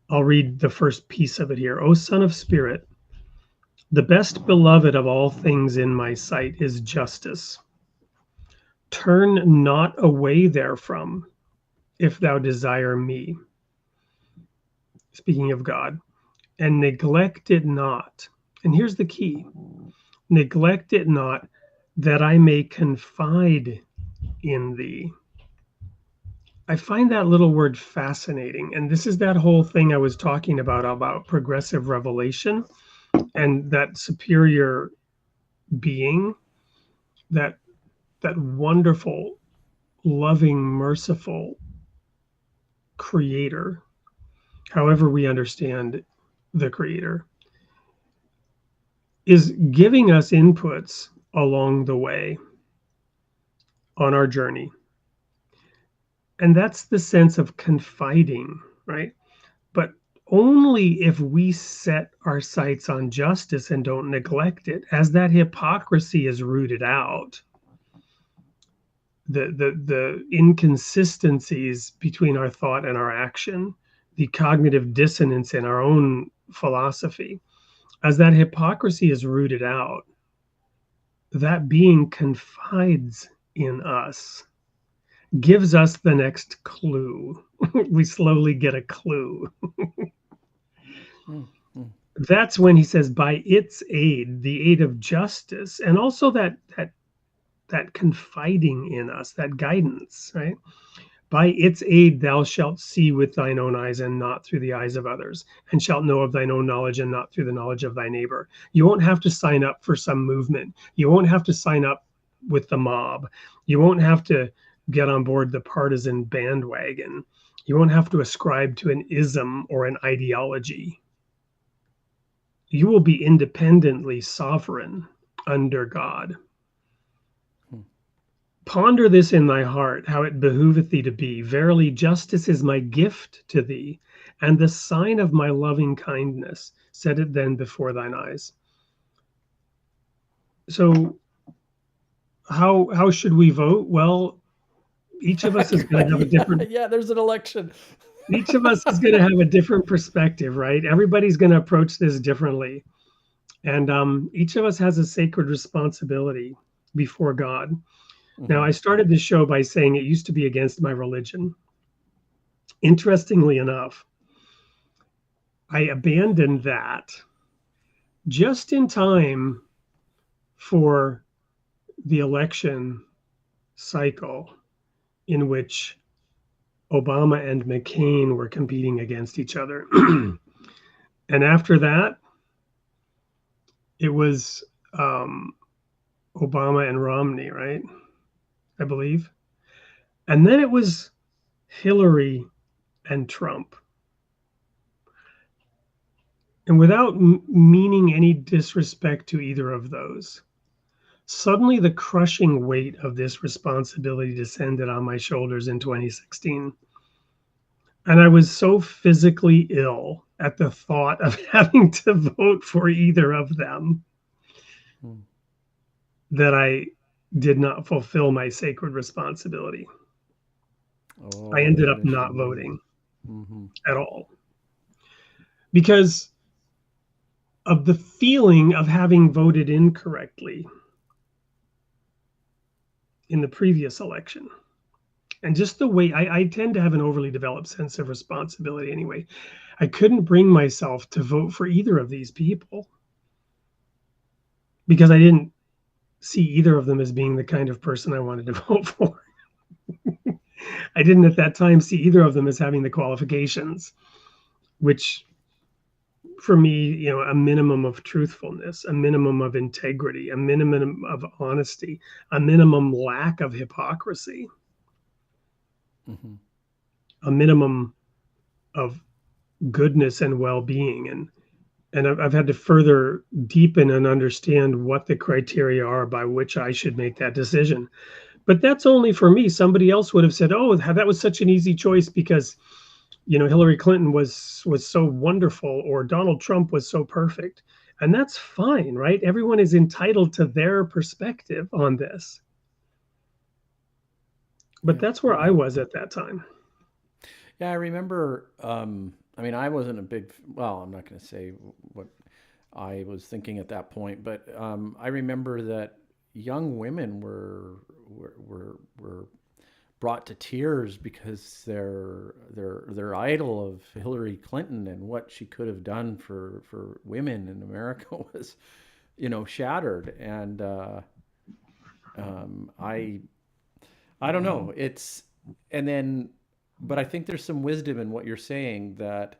I'll read the first piece of it here. O son of spirit, the best beloved of all things in my sight is justice. Turn not away therefrom, if thou desire me. Speaking of God, and neglect it not. And here's the key: neglect it not, that I may confide in thee. I find that little word fascinating. And this is that whole thing I was talking about progressive revelation and that superior being, that wonderful, loving, merciful creator, however we understand the creator, is giving us inputs along the way on our journey. And that's the sense of confiding, right? But only if we set our sights on justice and don't neglect it, as that hypocrisy is rooted out, the inconsistencies between our thought and our action, the cognitive dissonance in our own philosophy, as that hypocrisy is rooted out, that being confides in us, gives us the next clue. We slowly get a clue. That's when he says, by its aid, the aid of justice, and also that confiding in us, that guidance, right? By its aid thou shalt see with thine own eyes and not through the eyes of others, and shalt know of thine own knowledge and not through the knowledge of thy neighbor. You won't have to sign up for some movement. You won't have to sign up with the mob. You won't have to get on board the partisan bandwagon. You won't have to ascribe to an ism or an ideology. You will be independently sovereign under God. Ponder this in thy heart, how it behooveth thee to be. Verily, justice is my gift to thee, and the sign of my loving kindness. Set it then before thine eyes. So, how should we vote? Well, each of us is going to have a different. Yeah, there's an election. Each of us is going to have a different perspective, right? Everybody's going to approach this differently, and each of us has a sacred responsibility before God. Now, I started this show by saying it used to be against my religion. Interestingly enough, I abandoned that just in time for the election cycle in which Obama and McCain were competing against each other. And after that, it was Obama and Romney, right? I believe. And then it was Hillary and Trump. And without meaning any disrespect to either of those, suddenly the crushing weight of this responsibility descended on my shoulders in 2016. And I was so physically ill at the thought of having to vote for either of them that I did not fulfill my sacred responsibility. I ended up not voting at all because of the feeling of having voted incorrectly in the previous election. And just the way I tend to have an overly developed sense of responsibility anyway. I couldn't bring myself to vote for either of these people because I didn't see either of them as being the kind of person I wanted to vote for. I didn't at that time see either of them as having the qualifications, which for me, a minimum of truthfulness, a minimum of integrity, a minimum of honesty, a minimum lack of hypocrisy, a minimum of goodness and well-being. And I've had to further deepen and understand what the criteria are by which I should make that decision. But that's only for me. Somebody else would have said, "Oh, that was such an easy choice because Hillary Clinton was so wonderful, or Donald Trump was so perfect." And that's fine, right? Everyone is entitled to their perspective on this. But that's where I was at that time. Yeah, I remember. I wasn't a big. Well, I'm not going to say what I was thinking at that point, but I remember that young women were brought to tears because their idol of Hillary Clinton and what she could have done for women in America was, shattered. And I don't know. But I think there's some wisdom in what you're saying, that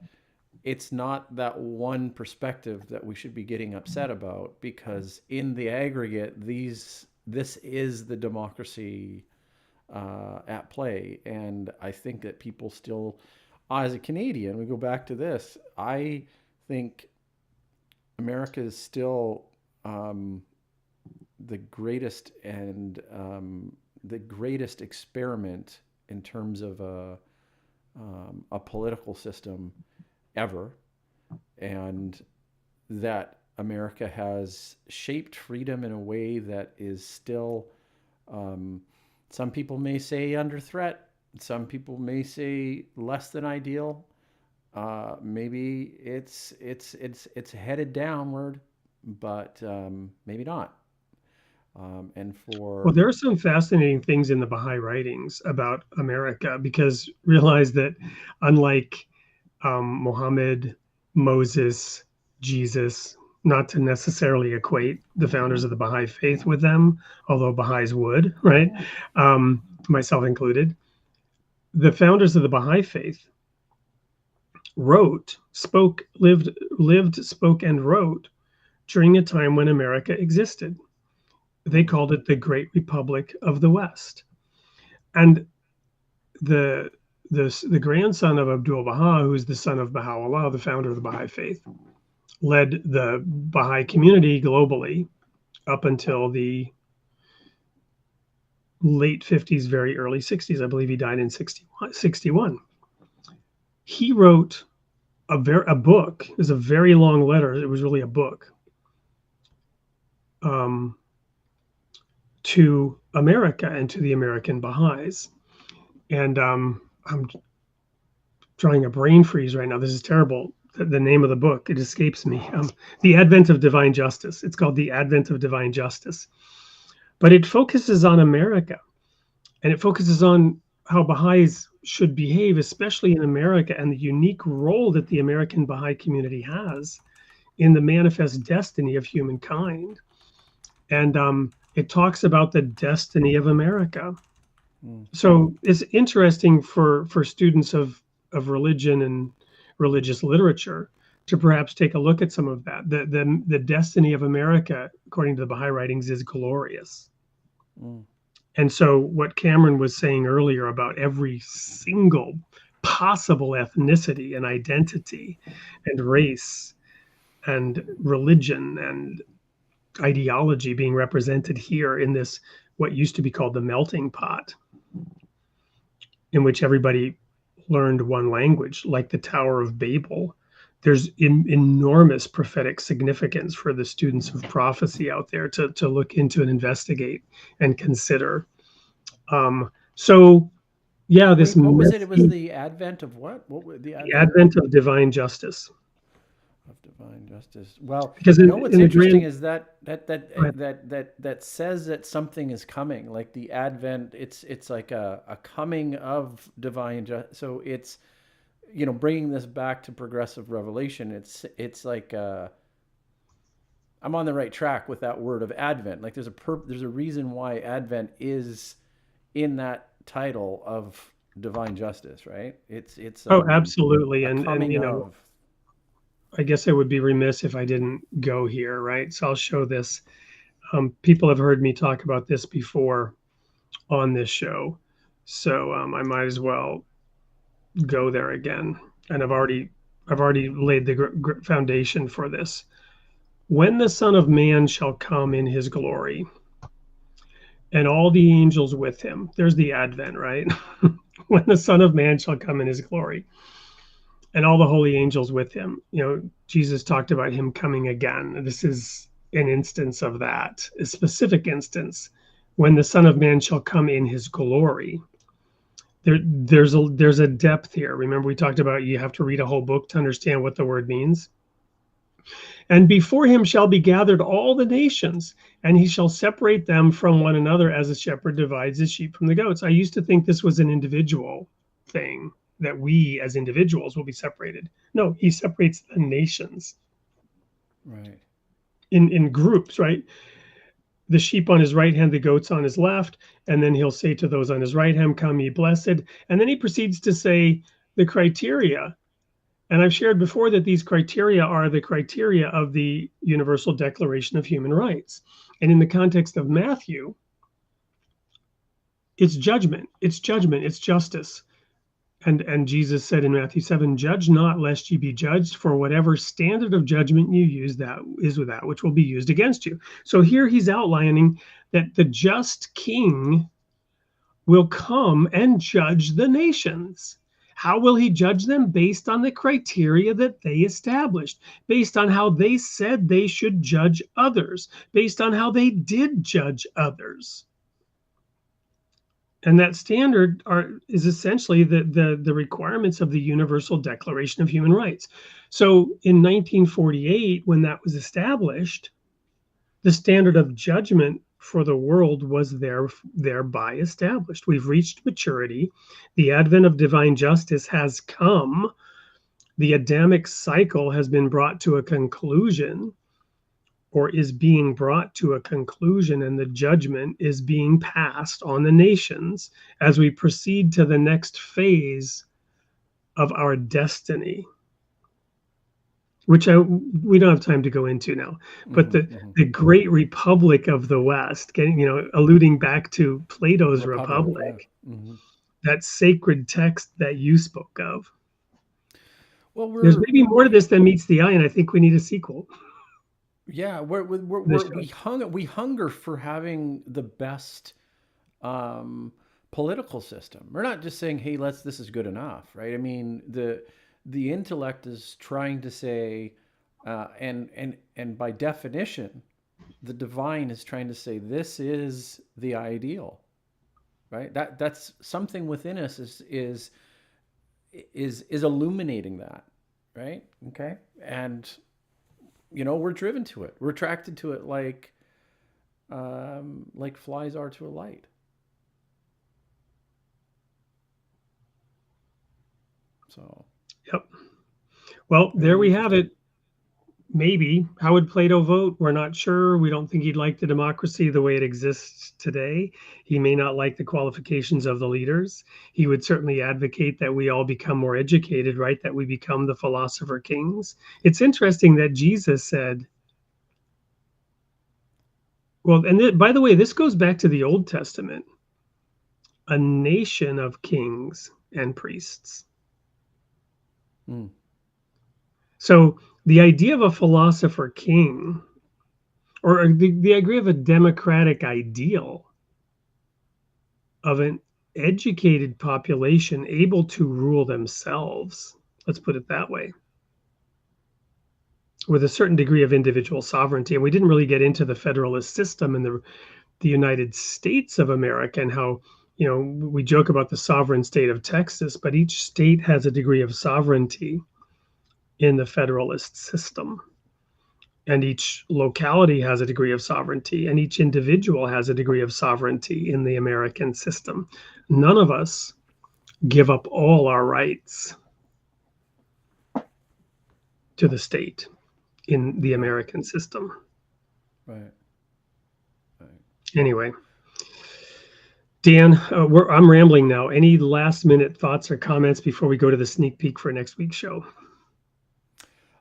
it's not that one perspective that we should be getting upset about, because in the aggregate, this is the democracy at play. And I think that people still, as a Canadian, we go back to this, I think America is still the greatest experiment in terms of a political system ever, and that America has shaped freedom in a way that is still, some people may say under threat, some people may say less than ideal. Maybe it's headed downward, but maybe not. Well, there are some fascinating things in the Baha'i writings about America, because realize that unlike Muhammad, Moses, Jesus, not to necessarily equate the founders of the Baha'i faith with them, although Baha'is would, right? Myself included. The founders of the Baha'i faith spoke, and wrote during a time when America existed. They called it the Great Republic of the West. And the grandson of Abdul Baha, who's the son of Baha'u'llah, the founder of the Baha'i faith, led the Baha'i community globally up until the late 50s, very early 60s. I believe he died in 61. He wrote a book. It was a very long letter. It was really a book. To America and to the American Baha'is. And I'm drawing a brain freeze right now. This is terrible. The name of the book, it escapes me. The Advent of Divine Justice. It's called The Advent of Divine Justice. But it focuses on America, and it focuses on how Baha'is should behave, especially in America, and the unique role that the American Baha'i community has in the manifest destiny of humankind. And it talks about the destiny of America. So it's interesting for students of religion and religious literature to perhaps take a look at some of that. The destiny of America, according to the Baha'i writings, is glorious. And so what Cameron was saying earlier about every single possible ethnicity and identity and race and religion and ideology being represented here in this, what used to be called the melting pot, in which everybody learned one language, like the Tower of Babel. There's enormous prophetic significance for the students of prophecy out there to look into and investigate and consider. So yeah, this. Wait, what was it? It was the advent of what? What was the advent of divine justice? Of divine justice. Well, because what's interesting is that says that something is coming. Like the advent, it's like a coming of divine justice. So it's, bringing this back to progressive revelation. It's like I'm on the right track with that word of advent. Like there's a reason why advent is in that title of divine justice, right? It's Oh, absolutely. a And coming of. I guess I would be remiss if I didn't go here, right? So I'll show this. People have heard me talk about this before on this show, so I might as well go there again. And I've already laid the foundation for this. When the Son of Man shall come in his glory, and all the angels with him. There's the Advent, right? When the Son of Man shall come in his glory, and all the holy angels with him. Jesus talked about him coming again. This is an instance of that, a specific instance. When the Son of Man shall come in his glory. There's a depth here. Remember, we talked about you have to read a whole book to understand what the word means. And before him shall be gathered all the nations, and he shall separate them from one another as a shepherd divides his sheep from the goats. I used to think this was an individual thing, that we as individuals will be separated. No, he separates the nations. Right. In groups, right? The sheep on his right hand, the goats on his left. And then he'll say to those on his right hand, come ye blessed. And then he proceeds to say the criteria. And I've shared before that these criteria are the criteria of the Universal Declaration of Human Rights. And in the context of Matthew, it's judgment, it's justice. And Jesus said in Matthew 7, judge not lest ye be judged, for whatever standard of judgment you use, that is with that which will be used against you. So here he's outlining that the just king will come and judge the nations. How will he judge them? Based on the criteria that they established, based on how they said they should judge others, based on how they did judge others. And that standard is essentially the requirements of the Universal Declaration of Human Rights. So in 1948, when that was established, the standard of judgment for the world was thereby established. We've reached maturity. The advent of divine justice has come. The Adamic cycle has been brought to a conclusion, or is being brought to a conclusion, and the judgment is being passed on the nations as we proceed to the next phase of our destiny, which we don't have time to go into now. But the great republic of the West, alluding back to Plato's Republic, yeah. That sacred text that you spoke of. Well, there's maybe more to this than meets the eye, and I think we need a sequel. Yeah, we hunger for having the best political system. We're not just saying, "Hey, this is good enough," right? I mean, the intellect is trying to say, and by definition, the divine is trying to say, this is the ideal, right? That's something within us is illuminating that, right? Okay, and we're driven to it. We're attracted to it like flies are to a light. So. Yep. Well, there we have it. Maybe. How would Plato vote? We're not sure. We don't think he'd like the democracy the way it exists today. He may not like the qualifications of the leaders. He would certainly advocate that we all become more educated, right? That we become the philosopher kings. It's interesting that Jesus said, well, and by the way, this goes back to the Old Testament, a nation of kings and priests. So the idea of a philosopher king, or the idea of a democratic ideal of an educated population able to rule themselves, let's put it that way, with a certain degree of individual sovereignty. And we didn't really get into the federalist system in the United States of America, and how, we joke about the sovereign state of Texas, but each state has a degree of sovereignty in the federalist system. And each locality has a degree of sovereignty, and each individual has a degree of sovereignty in the American system. None of us give up all our rights to the state in the American system. Right. Anyway, Dan, I'm rambling now. Any last minute thoughts or comments before we go to the sneak peek for next week's show?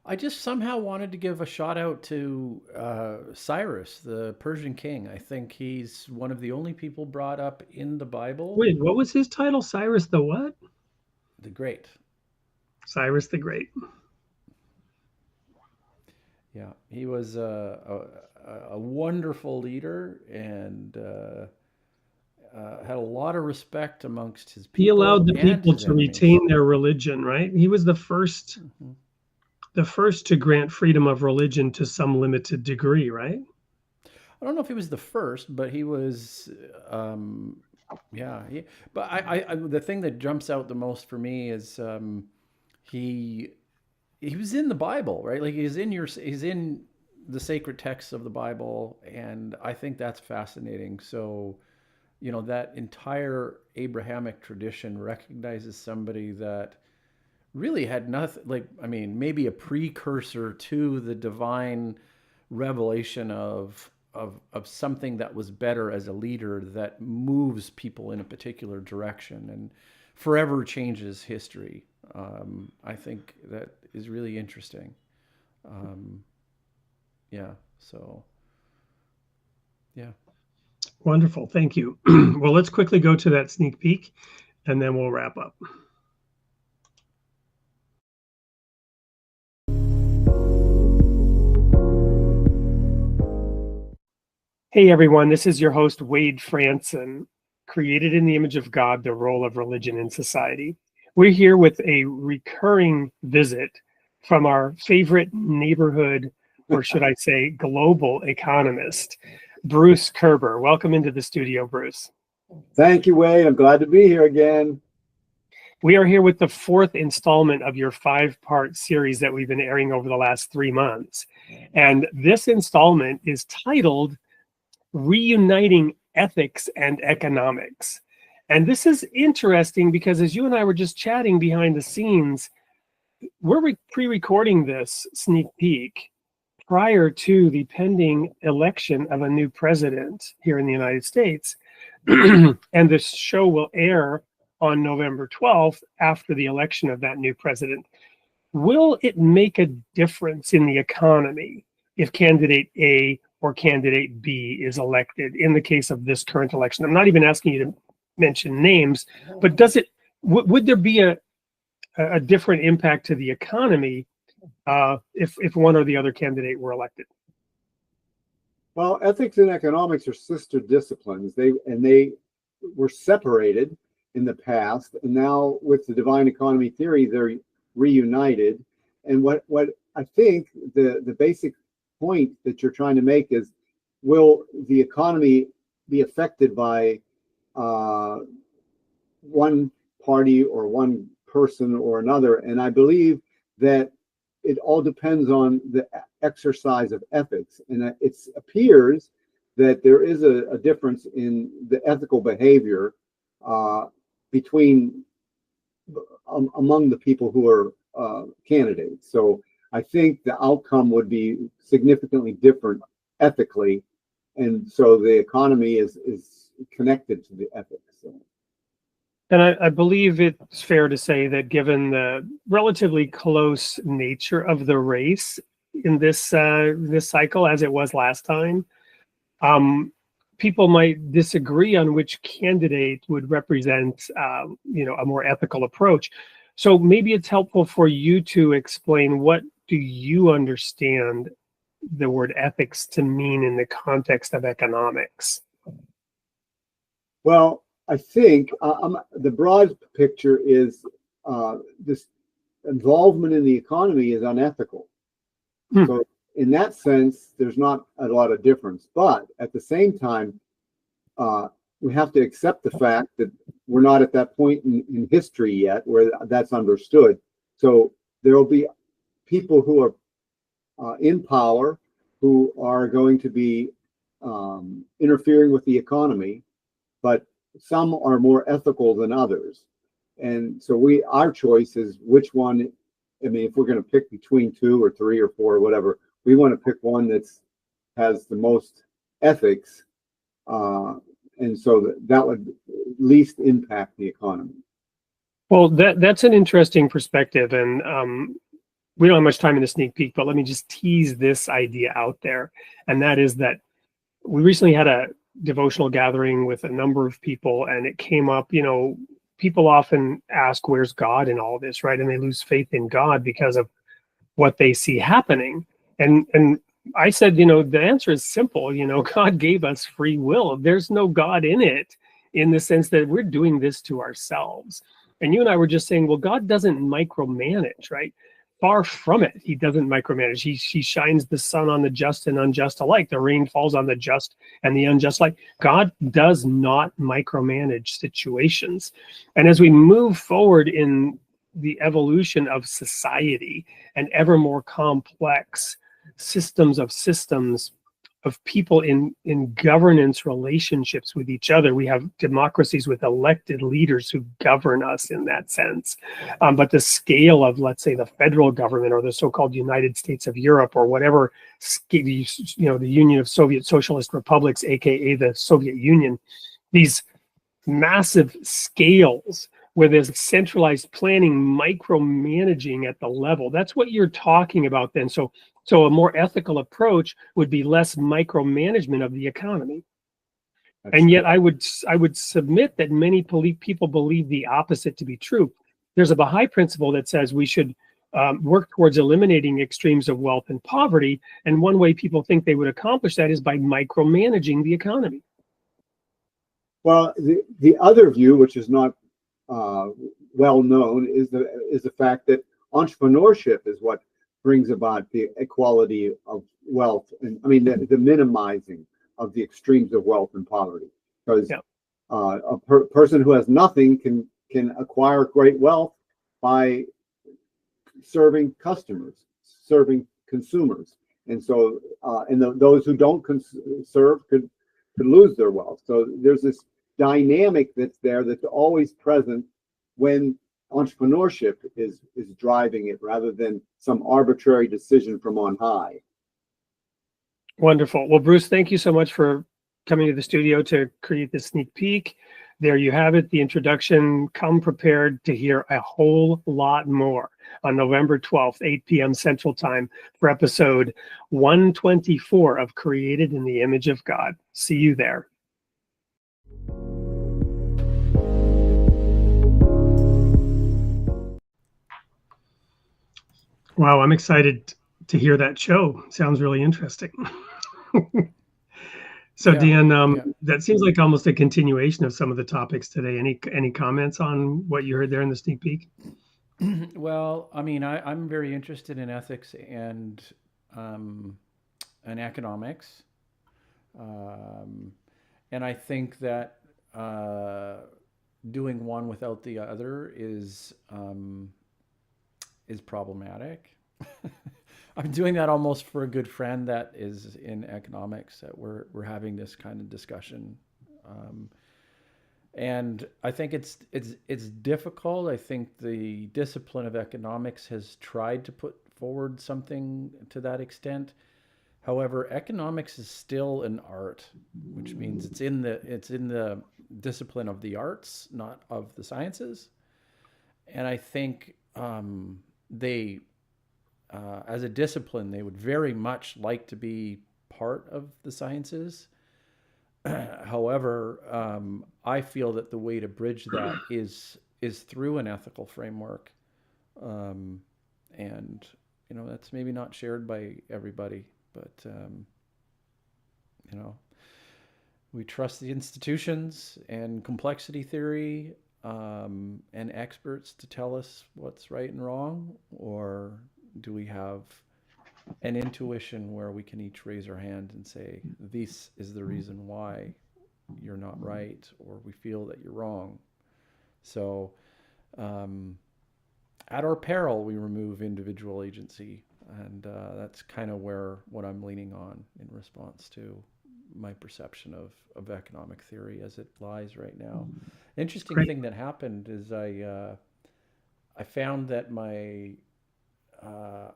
I just somehow wanted to give a shout out to Cyrus, the Persian king. I think he's one of the only people brought up in the Bible. Wait, what was his title? Cyrus the what? The Great. Cyrus the Great. Yeah, he was a wonderful leader and had a lot of respect amongst his people. He allowed the people to enemies. retain their religion, right? He was the first, Mm-hmm. the first to grant freedom of religion to some limited degree, right? I don't know if he was the first, but he was. Yeah, but the thing that jumps out the most for me is he was in the Bible, right? Like he's in the sacred texts of the Bible, and I think that's fascinating. So, that entire Abrahamic tradition recognizes somebody that really had nothing, like, I mean, maybe a precursor to the divine revelation of something that was better as a leader that moves people in a particular direction and forever changes history. I think that is really interesting. Yeah. So, yeah. Wonderful. Thank you. Well, let's quickly go to that sneak peek and then we'll wrap up. Hey, everyone. This is your host, Wade Franson, created in the image of God, the role of religion in society. We're here with a recurring visit from our favorite neighborhood, or should I say global economist, Bruce Kerber. Welcome into the studio, Bruce. Thank you, Wade. I'm glad to be here again. We are here with the fourth installment of your 5-part series that we've been airing over the last 3 months. And this installment is titled Reuniting Ethics and Economics. And this is interesting because as you and I were just chatting behind the scenes, we're pre-recording this sneak peek prior to the pending election of a new president here in the United States. And this show will air on November 12th after the election of that new president. Will it make a difference in the economy if candidate A or candidate B is elected in the case of this current election? I'm not even asking you to mention names, but does it, would there be a different impact to the economy if one or the other candidate were elected? Well, ethics and economics are sister disciplines. They were separated in the past, and now with the divine economy theory, they're reunited. And what I think the basic point that you're trying to make is, will the economy be affected by one party or one person or another? And I believe that it all depends on the exercise of ethics. And it appears that there is a difference in the ethical behavior among the people who are candidates. So I think the outcome would be significantly different ethically, and so the economy is connected to the ethics. So. And I believe it's fair to say that given the relatively close nature of the race in this cycle, as it was last time, people might disagree on which candidate would represent, a more ethical approach. So maybe it's helpful for you to explain, what do you understand the word ethics to mean in the context of economics? Well, I think the broad picture is this involvement in the economy is unethical. So in that sense, there's not a lot of difference. But at the same time, we have to accept the fact that we're not at that point in history yet where that's understood. So there will be people who are in power who are going to be interfering with the economy, but some are more ethical than others. And so our choice is which one. I mean, if we're going to pick between 2 or 3 or 4 or whatever, we want to pick one has the most ethics and so that would least impact the economy. Well, that's an interesting perspective, and we don't have much time in the sneak peek, but let me just tease this idea out there, and that is that we recently had a devotional gathering with a number of people, and it came up, people often ask, where's God in all this, right? And they lose faith in God because of what they see happening. And I said, the answer is simple. God gave us free will. There's no God in it, in the sense that we're doing this to ourselves. And you and I were just saying, well, God doesn't micromanage, right? Far from it. He doesn't micromanage. He shines the sun on the just and unjust alike. The rain falls on the just and the unjust alike. God does not micromanage situations. And as we move forward in the evolution of society and ever more complex systems of people in governance relationships with each other. We have democracies with elected leaders who govern us in that sense. But the scale of, let's say, the federal government or the so-called United States of Europe or whatever, the Union of Soviet Socialist Republics, aka the Soviet Union, these massive scales where there's centralized planning, micromanaging at the level. That's what you're talking about then. So a more ethical approach would be less micromanagement of the economy. And yet I would submit that many people believe the opposite to be true. There's a Baha'i principle that says we should work towards eliminating extremes of wealth and poverty. And one way people think they would accomplish that is by micromanaging the economy. Well, the other view, which is not well known, is the fact that entrepreneurship is what brings about the equality of wealth, and I mean the minimizing of the extremes of wealth and poverty. Because a person who has nothing can acquire great wealth by serving customers, serving consumers, and so those who don't serve could lose their wealth. So there's this dynamic that's there that's always present when entrepreneurship is driving it rather than some arbitrary decision from on high. Wonderful. Well, Bruce, thank you so much for coming to the studio to create this sneak peek. There you have it, the introduction. Come prepared to hear a whole lot more on November 12th, 8 p.m. Central Time for episode 124 of Created in the Image of God. See you there. Wow, I'm excited to hear that show. Sounds really interesting. So, Yeah, Dan, that seems like almost a continuation of some of the topics today. Any comments on what you heard there in the sneak peek? Well, I mean, I'm very interested in ethics and economics, and I think that doing one without the other is problematic. I'm doing that almost for a good friend that is in economics. That we're having this kind of discussion, and I think it's difficult. I think the discipline of economics has tried to put forward something to that extent. However, economics is still an art, which means it's in the discipline of the arts, not of the sciences. And I think they, as a discipline, they would very much like to be part of the sciences. However, I feel that the way to bridge that is through an ethical framework, and that's maybe not shared by everybody, but we trust the institutions and complexity theory and experts to tell us what's right and wrong, or do we have an intuition where we can each raise our hand and say, this is the reason why you're not right, or we feel that you're wrong. So at our peril, we remove individual agency. And that's kind of what I'm leaning on in response to my perception of economic theory as it lies right now. Interesting thing that happened is I found that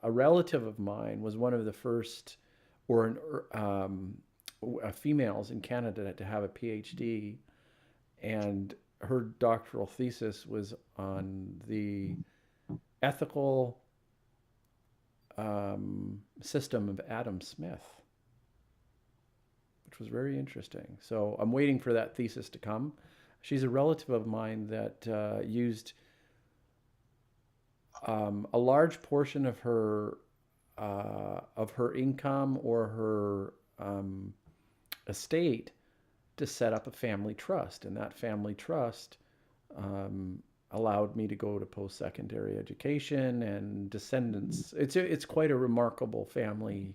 a relative of mine was one of the first, or females in Canada to have a PhD, and her doctoral thesis was on the ethical system of Adam Smith, which was very interesting. So I'm waiting for that thesis to come. She's a relative of mine that used a large portion of her income or her estate to set up a family trust, and that family trust allowed me to go to post-secondary education and descendants. It's quite a remarkable family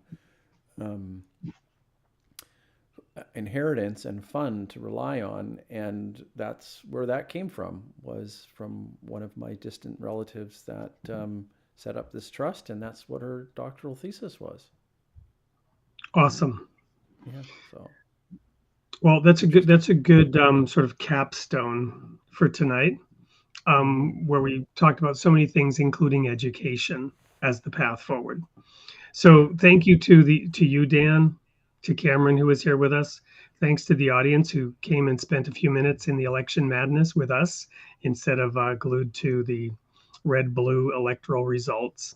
inheritance and fund to rely on, and that's where that came from, was from one of my distant relatives that set up this trust, and that's what her doctoral thesis was. Awesome. Yeah. So. Well, that's a good sort of capstone for tonight, where we talked about so many things, including education as the path forward. So thank you to you, Dan, to Cameron, who was here with us. Thanks to the audience who came and spent a few minutes in the election madness with us instead of glued to the red-blue electoral results.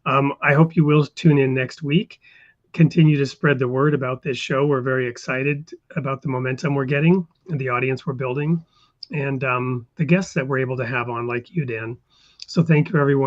I hope you will tune in next week. Continue to spread the word about this show. We're very excited about the momentum we're getting and the audience we're building, and the guests that we're able to have on, like you, Dan. So thank you, everyone.